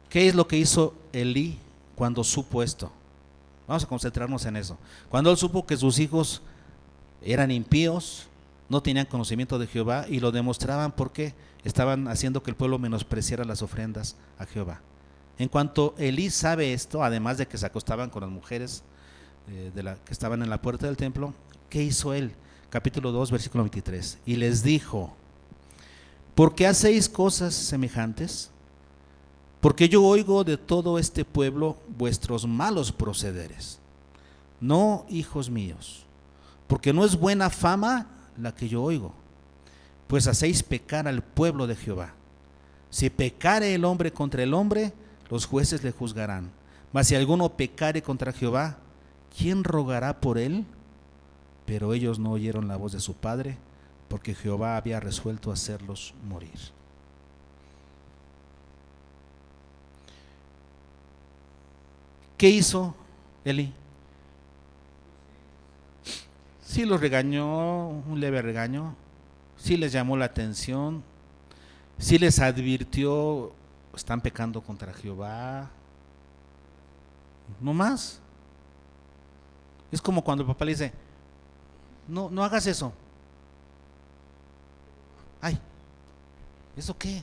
¿qué es lo que hizo Elí cuando supo esto? Vamos a concentrarnos en eso. Cuando él supo que sus hijos eran impíos, no tenían conocimiento de Jehová y lo demostraban porque estaban haciendo que el pueblo menospreciara las ofrendas a Jehová. En cuanto Elí sabe esto, además de que se acostaban con las mujeres que estaban en la puerta del templo, ¿qué hizo él? Capítulo 2, versículo 23. Y les dijo: ¿por qué hacéis cosas semejantes? Porque yo oigo de todo este pueblo vuestros malos procederes. No, hijos míos, porque no es buena fama la que yo oigo, pues hacéis pecar al pueblo de Jehová. Si pecare el hombre contra el hombre, los jueces le juzgarán. Mas si alguno pecare contra Jehová, ¿quién rogará por él? Pero ellos no oyeron la voz de su padre, porque Jehová había resuelto hacerlos morir. ¿Qué hizo Elí? Sí los regañó, un leve regaño, sí les llamó la atención, sí les advirtió: están pecando contra Jehová. No más. Es como cuando el papá le dice: no hagas eso. Ay, ¿eso qué?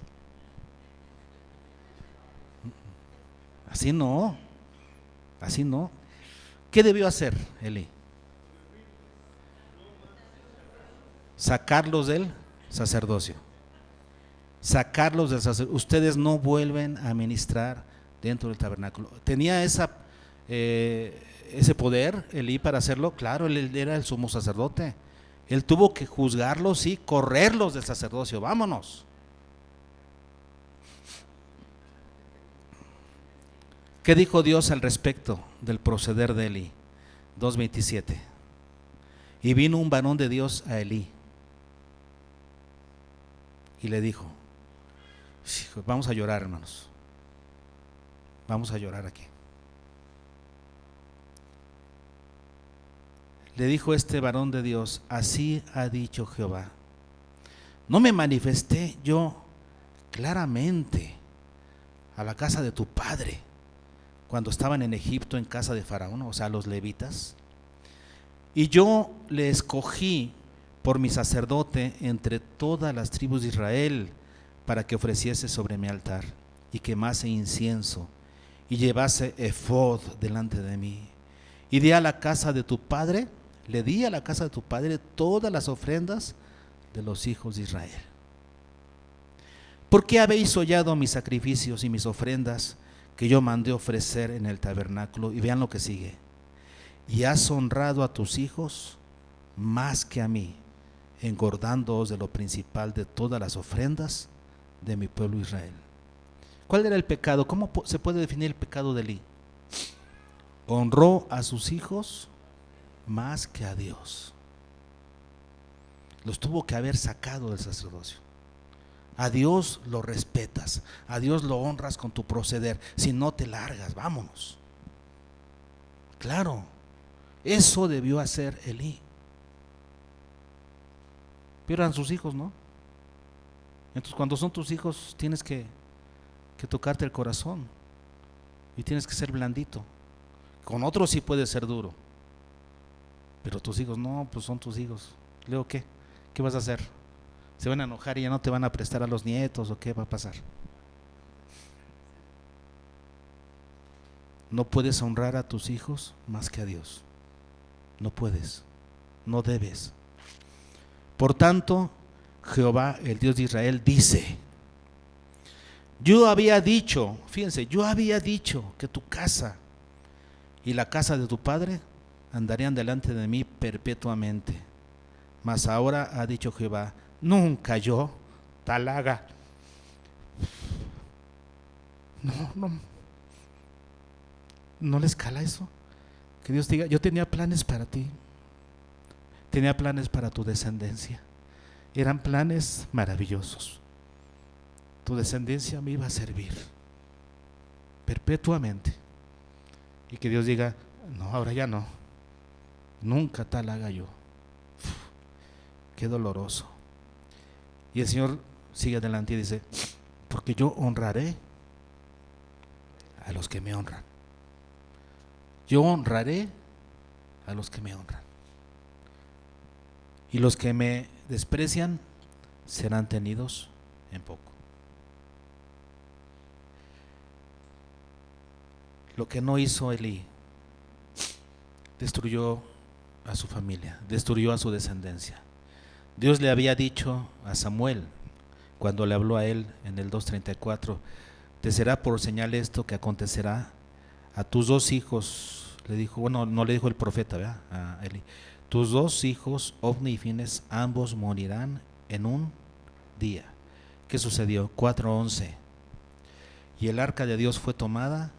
Así no. Así no. ¿Qué debió hacer Elí? Sacarlos del sacerdocio. Sacarlos del sacerdocio. Ustedes no vuelven a ministrar dentro del tabernáculo. ¿Tenía ese poder Elí para hacerlo? Claro, él era el sumo sacerdote. Él tuvo que juzgarlos y correrlos del sacerdocio. Vámonos. ¿Qué dijo Dios al respecto del proceder de Elí? 2:27. Y vino un varón de Dios a Elí y le dijo: vamos a llorar, hermanos, vamos a llorar aquí. Le dijo este varón de Dios: así ha dicho Jehová, ¿no me manifesté yo claramente a la casa de tu padre cuando estaban en Egipto en casa de Faraón, o sea, los levitas? Y yo le escogí por mi sacerdote entre todas las tribus de Israel, para que ofreciese sobre mi altar y quemase incienso y llevase efod delante de mí. Y di a la casa de tu padre, le di a la casa de tu padre todas las ofrendas de los hijos de Israel. ¿Por qué habéis hollado mis sacrificios y mis ofrendas que yo mandé ofrecer en el tabernáculo? Y vean lo que sigue: y has honrado a tus hijos más que a mí, engordándoos de lo principal de todas las ofrendas de mi pueblo Israel. ¿Cuál era el pecado? ¿Cómo se puede definir el pecado de Elí? Honró a sus hijos más que a Dios. Los tuvo que haber sacado del sacerdocio. A Dios lo respetas, a Dios lo honras con tu proceder. Si no, te largas, vámonos. Claro, eso debió hacer Elí. Pero eran sus hijos, ¿no? Entonces, cuando son tus hijos, tienes que tocarte el corazón y tienes que ser blandito. Con otros sí puedes ser duro, pero tus hijos no, pues son tus hijos. Luego, ¿qué? ¿Qué vas a hacer? ¿Se van a enojar y ya no te van a prestar a los nietos o qué va a pasar? No puedes honrar a tus hijos más que a Dios. No puedes, no debes. Por tanto, Jehová, el Dios de Israel, dice: yo había dicho, fíjense, yo había dicho que tu casa y la casa de tu padre andarían delante de mí perpetuamente. Mas ahora ha dicho Jehová, nunca yo tal haga. No les cala eso. Que Dios diga, yo tenía planes para ti, tenía planes para tu descendencia, eran planes maravillosos. Tu descendencia me iba a servir perpetuamente. Y que Dios diga, no, ahora ya no, nunca tal haga yo. Qué doloroso. Y el Señor sigue adelante y dice, porque yo honraré a los que me honran. Yo honraré a los que me honran. Y los que me desprecian serán tenidos en poco. Lo que no hizo Elí, destruyó a su familia, destruyó a su descendencia. Dios le había dicho a Samuel, cuando le habló a él en el 2:34, te será por señal esto que acontecerá a tus dos hijos, le dijo, bueno, no le dijo el profeta, ¿verdad? A Elí, tus dos hijos, Ofni y Fines, ambos morirán en un día. ¿Qué sucedió? 4:11. Y el arca de Dios fue tomada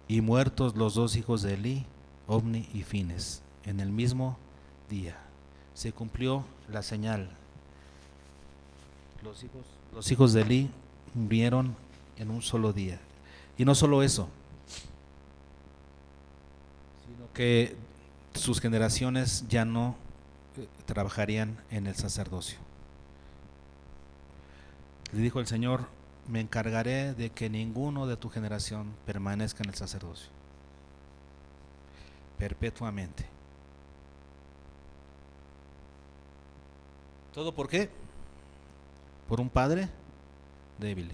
y muertos los dos hijos de Elí, Ofni y Fines, en el mismo día. Se cumplió la señal. Los hijos de Elí murieron en un solo día. Y no solo eso, sino que sus generaciones ya no trabajarían en el sacerdocio. Le dijo el Señor, me encargaré de que ninguno de tu generación permanezca en el sacerdocio perpetuamente. ¿Todo por qué? Por un padre débil.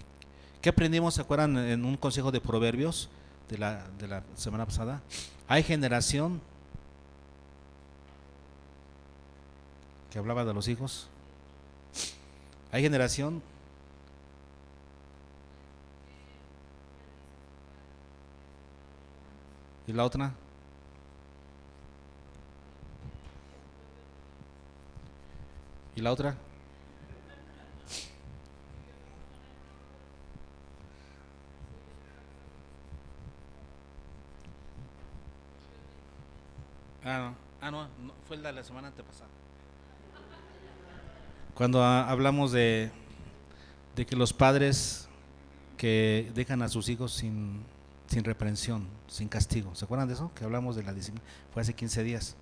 ¿Qué aprendimos? ¿Se acuerdan en un consejo de Proverbios de la semana pasada? Hay generación que hablaba de los hijos. Hay generación y la otra. ¿Y la otra? No, fue la semana antepasada. Cuando hablamos de que los padres que dejan a sus hijos sin reprensión, sin castigo. ¿Se acuerdan de eso? Que hablamos de la disciplina. Fue hace 15 días.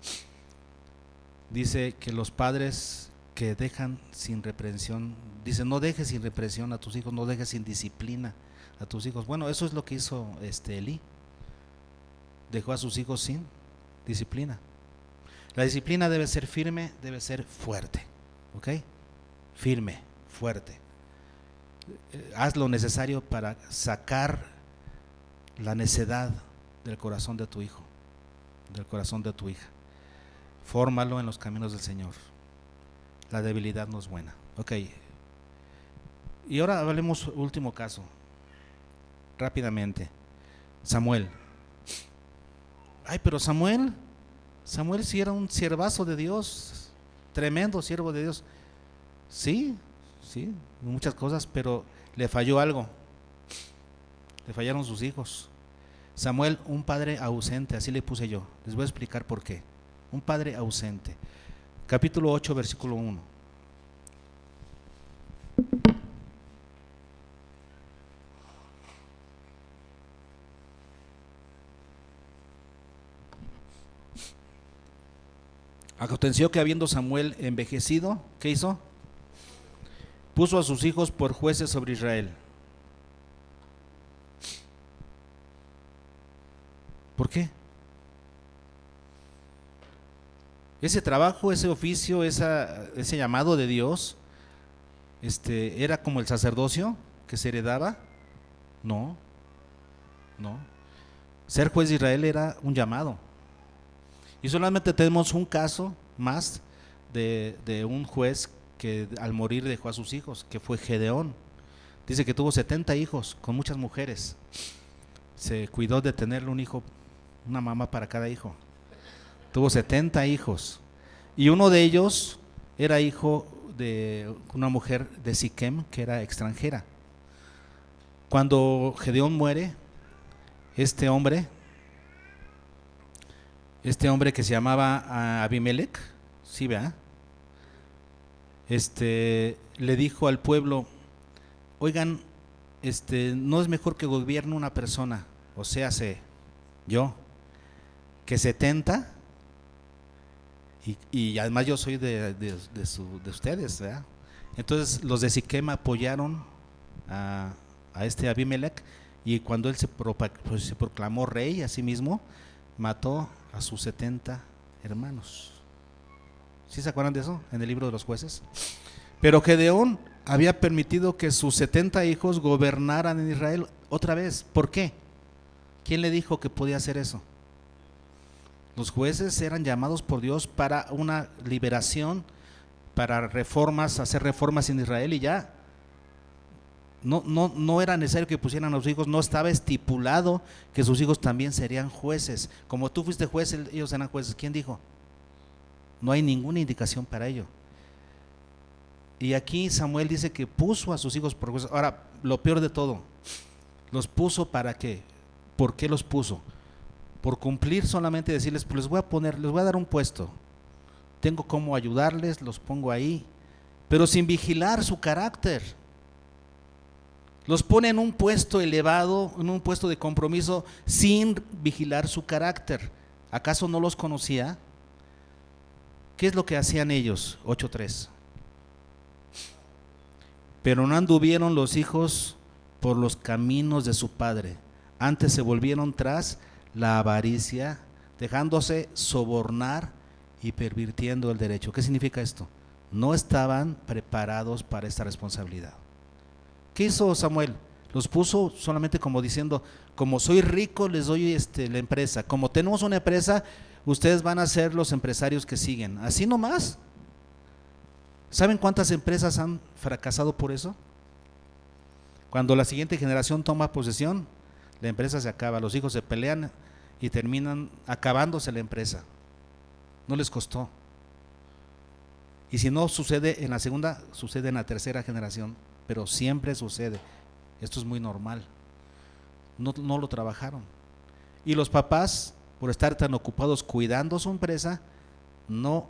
Dice que los padres que dejan sin reprensión, dice, no dejes sin reprensión a tus hijos, no dejes sin disciplina a tus hijos. Bueno, eso es lo que hizo Elí. Dejó a sus hijos sin disciplina. La disciplina debe ser firme, debe ser fuerte. ¿Ok? Firme, fuerte. Haz lo necesario para sacar la necedad del corazón de tu hijo, del corazón de tu hija. Fórmalo en los caminos del Señor. La debilidad no es buena. Ok. Y ahora hablemos último caso. Rápidamente. Samuel. Ay, pero Samuel sí era un siervazo de Dios, tremendo siervo de Dios. Sí, muchas cosas, pero le falló algo. Le fallaron sus hijos. Samuel, un padre ausente, así le puse yo. Les voy a explicar por qué. Un padre ausente. Capítulo 8, versículo 1. Aconteció que habiendo Samuel envejecido, ¿qué hizo? Puso a sus hijos por jueces sobre Israel. ¿Por qué? Ese trabajo, ese oficio, ese llamado de Dios, ¿era como el sacerdocio que se heredaba? No. Ser juez de Israel era un llamado. Y solamente tenemos un caso más de un juez que al morir dejó a sus hijos, que fue Gedeón. Dice que tuvo 70 hijos con muchas mujeres. Se cuidó de tenerle un hijo una mamá para cada hijo. Tuvo 70 hijos. Y uno de ellos era hijo de una mujer de Siquem que era extranjera. Cuando Gedeón muere, este hombre que se llamaba Abimelech, sí, ¿verdad? Le dijo al pueblo: oigan, no es mejor que gobierne una persona, o sea, yo, que 70, y además yo soy de ustedes, ¿verdad? Entonces los de Siquem apoyaron a Abimelech, y cuando él se proclamó rey a sí mismo, mató a sus 70 hermanos. ¿Sí se acuerdan de eso en el libro de los jueces? Pero Gedeón había permitido que sus 70 hijos gobernaran en Israel otra vez. ¿Por qué? ¿Quién le dijo que podía hacer eso? Los jueces eran llamados por Dios para una liberación, para reformas, hacer reformas en Israel, y ya no era necesario que pusieran a los hijos, no estaba estipulado que sus hijos también serían jueces. Como tú fuiste juez, ellos eran jueces. ¿Quién dijo? No hay ninguna indicación para ello. Y aquí Samuel dice que puso a sus hijos por jueces. Ahora, lo peor de todo, ¿los puso para qué? ¿Por qué los puso? Por cumplir solamente, decirles: pues les voy a dar un puesto, tengo cómo ayudarles, los pongo ahí, pero sin vigilar su carácter. Los pone en un puesto elevado, en un puesto de compromiso, sin vigilar su carácter. ¿Acaso no los conocía? ¿Qué es lo que hacían ellos? 8:3. Pero no anduvieron los hijos por los caminos de su padre, antes se volvieron tras la avaricia, dejándose sobornar y pervirtiendo el derecho. ¿Qué significa esto? No estaban preparados para esta responsabilidad. ¿Qué hizo Samuel? Los puso solamente como diciendo: como soy rico, les doy la empresa. Como tenemos una empresa, ustedes van a ser los empresarios que siguen. Así nomás. ¿Saben cuántas empresas han fracasado por eso? Cuando la siguiente generación toma posesión, la empresa se acaba, los hijos se pelean y terminan acabándose la empresa. No les costó. Y si no sucede en la segunda, sucede en la tercera generación, pero siempre sucede. Esto es muy normal. No lo trabajaron. Y los papás, por estar tan ocupados cuidando su empresa, no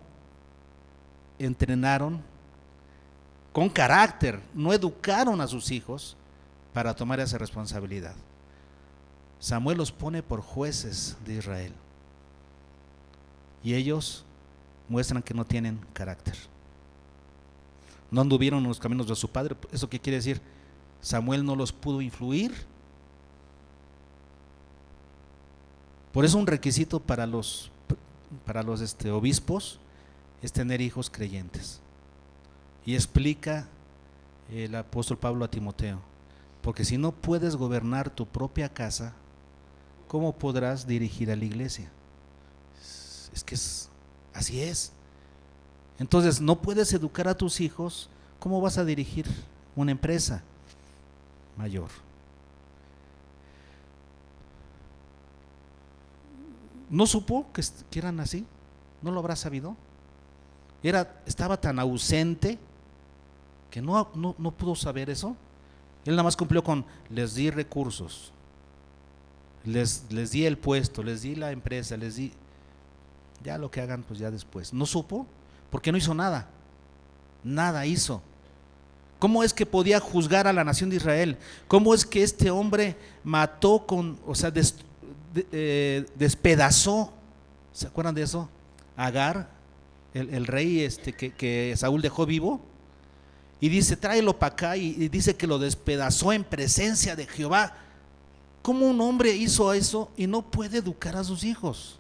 entrenaron con carácter, no educaron a sus hijos para tomar esa responsabilidad. Samuel los pone por jueces de Israel, y ellos muestran que no tienen carácter. No anduvieron en los caminos de su padre. ¿Eso qué quiere decir? Samuel no los pudo influir. Por eso un requisito para los obispos es tener hijos creyentes. Y explica el apóstol Pablo a Timoteo: porque si no puedes gobernar tu propia casa, ¿cómo podrás dirigir a la iglesia? Es que así es. Entonces, no puedes educar a tus hijos, ¿cómo vas a dirigir una empresa mayor? ¿No supo que eran así? ¿No lo habrá sabido? Estaba tan ausente que no pudo saber eso. Él nada más cumplió con: les di recursos, les di el puesto, les di la empresa, les di, ya lo que hagan pues ya después. No supo porque no hizo nada. Nada hizo. ¿Cómo es que podía juzgar a la nación de Israel? ¿Cómo es que este hombre mató despedazó? ¿Se acuerdan de eso? Agar, el rey que Saúl dejó vivo, y dice: tráelo para acá, y dice que lo despedazó en presencia de Jehová. ¿Cómo un hombre hizo eso y no puede educar a sus hijos?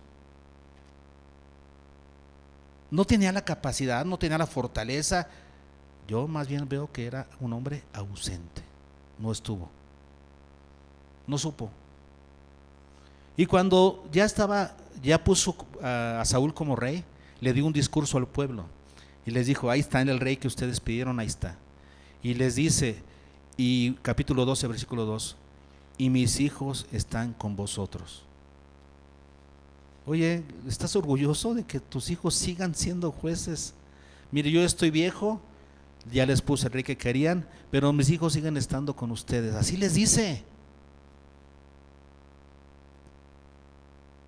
No tenía la capacidad, no tenía la fortaleza. Yo más bien veo que era un hombre ausente. No estuvo, no supo. Y cuando ya puso a Saúl como rey, le dio un discurso al pueblo y les dijo: ahí está el rey que ustedes pidieron, ahí está. Y les dice, y capítulo 12, versículo 2: y mis hijos están con vosotros. Oye, ¿estás orgulloso de que tus hijos sigan siendo jueces? Mire, yo estoy viejo, ya les puse el rey que querían, pero mis hijos siguen estando con ustedes. Así les dice.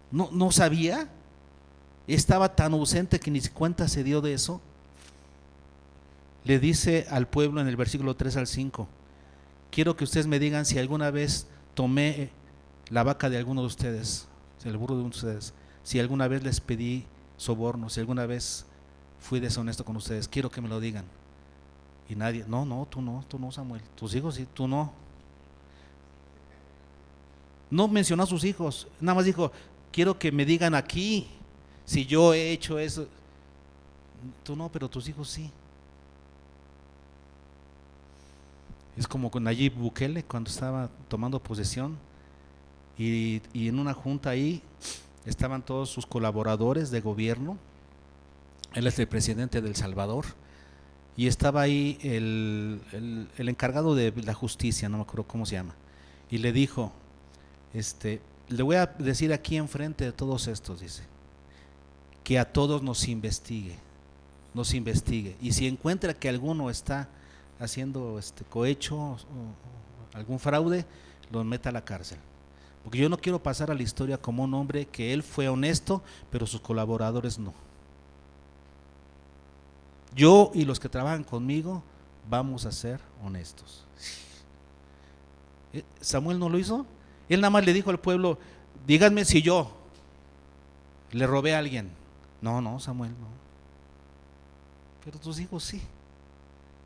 No sabía, estaba tan ausente que ni cuenta se dio de eso. Le dice al pueblo en el versículo 3 al 5: quiero que ustedes me digan si alguna vez tomé la vaca de alguno de ustedes, el burro de ustedes, si alguna vez les pedí soborno, si alguna vez fui deshonesto con ustedes. Quiero que me lo digan. Y nadie, tú no, Samuel, tus hijos sí, tú no. No mencionó a sus hijos, nada más dijo: quiero que me digan aquí si yo he hecho eso. Tú no, pero tus hijos sí. Es como con Nayib Bukele cuando estaba tomando posesión y en una junta ahí estaban todos sus colaboradores de gobierno. Él es el presidente de El Salvador y estaba ahí el encargado de la justicia, no me acuerdo cómo se llama, y le dijo: le voy a decir aquí enfrente de todos estos, dice, que a todos nos investigue, y si encuentra que alguno está haciendo cohecho o algún fraude, lo meta a la cárcel, porque yo no quiero pasar a la historia como un hombre que él fue honesto, pero sus colaboradores no. Yo y los que trabajan conmigo vamos a ser honestos. Samuel no lo hizo. Él nada más le dijo al pueblo: díganme si yo le robé a alguien. No, Samuel, no. Pero tus hijos sí.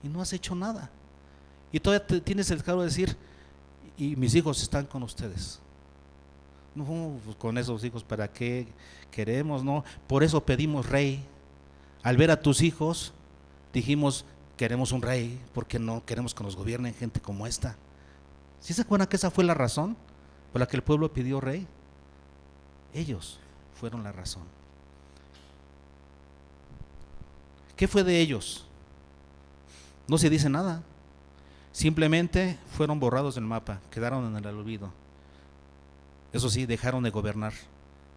Y no has hecho nada. Y todavía tienes el descaro de decir: y mis hijos están con ustedes. No, pues con esos hijos, ¿para qué queremos? No, por eso pedimos rey. Al ver a tus hijos, dijimos: queremos un rey, porque no queremos que nos gobiernen gente como esta. ¿Sí se acuerdan que esa fue la razón por la que el pueblo pidió rey? Ellos fueron la razón. ¿Qué fue de ellos? No se dice nada. Simplemente fueron borrados del mapa, quedaron en el olvido. Eso sí, dejaron de gobernar,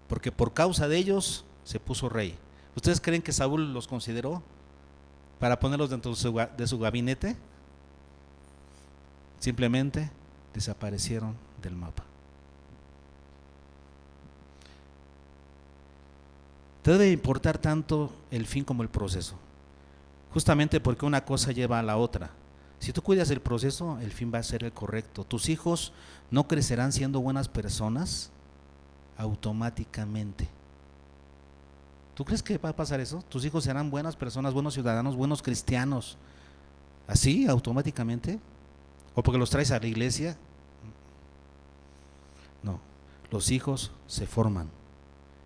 porque por causa de ellos se puso rey. ¿Ustedes creen que Saúl los consideró para ponerlos dentro de su gabinete? Simplemente desaparecieron del mapa. Te debe importar tanto el fin como el proceso, justamente porque una cosa lleva a la otra. Si tú cuidas el proceso, el fin va a ser el correcto. Tus hijos no crecerán siendo buenas personas automáticamente. ¿Tú crees que va a pasar eso? ¿Tus hijos serán buenas personas, buenos ciudadanos, buenos cristianos, así automáticamente? ¿O porque los traes a la iglesia? No, los hijos se forman.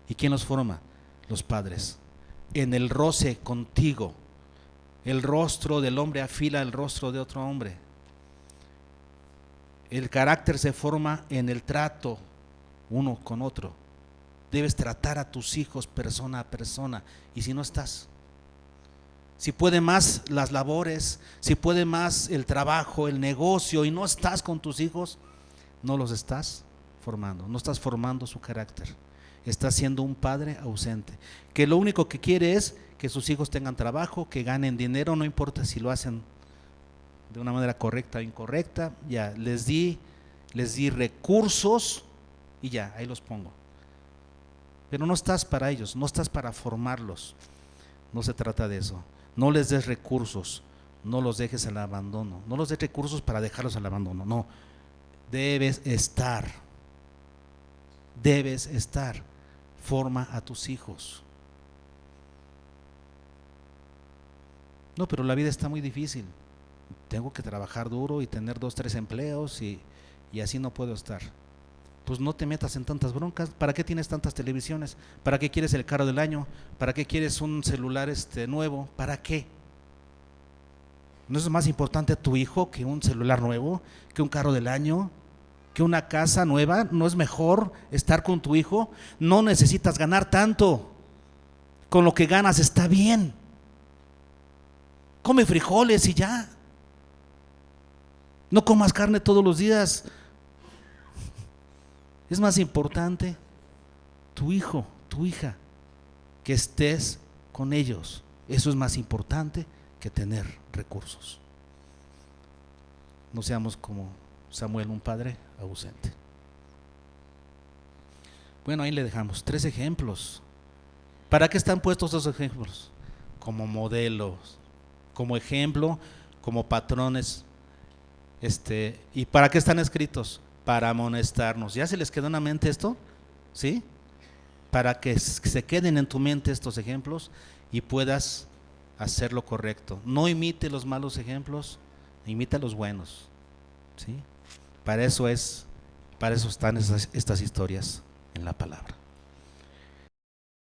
¿Y quién los forma? Los padres. En el roce contigo. El rostro del hombre afila el rostro de otro hombre. El carácter se forma en el trato uno con otro. Debes tratar a tus hijos persona a persona. Y si no estás, si puede más las labores, si puede más el trabajo, el negocio, y no estás con tus hijos, no los estás formando, no estás formando su carácter. Estás siendo un padre ausente, que lo único que quiere es que sus hijos tengan trabajo, que ganen dinero, no importa si lo hacen de una manera correcta o incorrecta. Ya les di recursos y ya, ahí los pongo. Pero no estás para ellos, no estás para formarlos. No se trata de eso. No les des recursos, no los dejes al abandono. No los des recursos para dejarlos al abandono, no. Debes estar. Forma a tus hijos. No, pero la vida está muy difícil. Tengo que trabajar duro y tener 2, 3 empleos y así no puedo estar. Pues no te metas en tantas broncas. ¿Para qué tienes tantas televisiones? ¿Para qué quieres el carro del año? ¿Para qué quieres un celular nuevo? ¿Para qué? ¿No es más importante tu hijo que un celular nuevo, que un carro del año, que una casa nueva? ¿No es mejor estar con tu hijo? No necesitas ganar tanto. Con lo que ganas está bien. Come frijoles y ya. No comas carne todos los días. Es más importante tu hijo, tu hija, que estés con ellos. Eso es más importante que tener recursos. No seamos como Samuel, un padre ausente. Bueno, ahí le dejamos 3 ejemplos. ¿Para qué están puestos esos ejemplos? Como modelos, como ejemplo, como patrones. ¿Y para qué están escritos? Para amonestarnos. ¿Ya se les quedó en la mente esto? ¿Sí? Para que se queden en tu mente estos ejemplos y puedas hacer lo correcto. No imite los malos ejemplos, imita los buenos. ¿Sí? Para eso están estas historias en la palabra.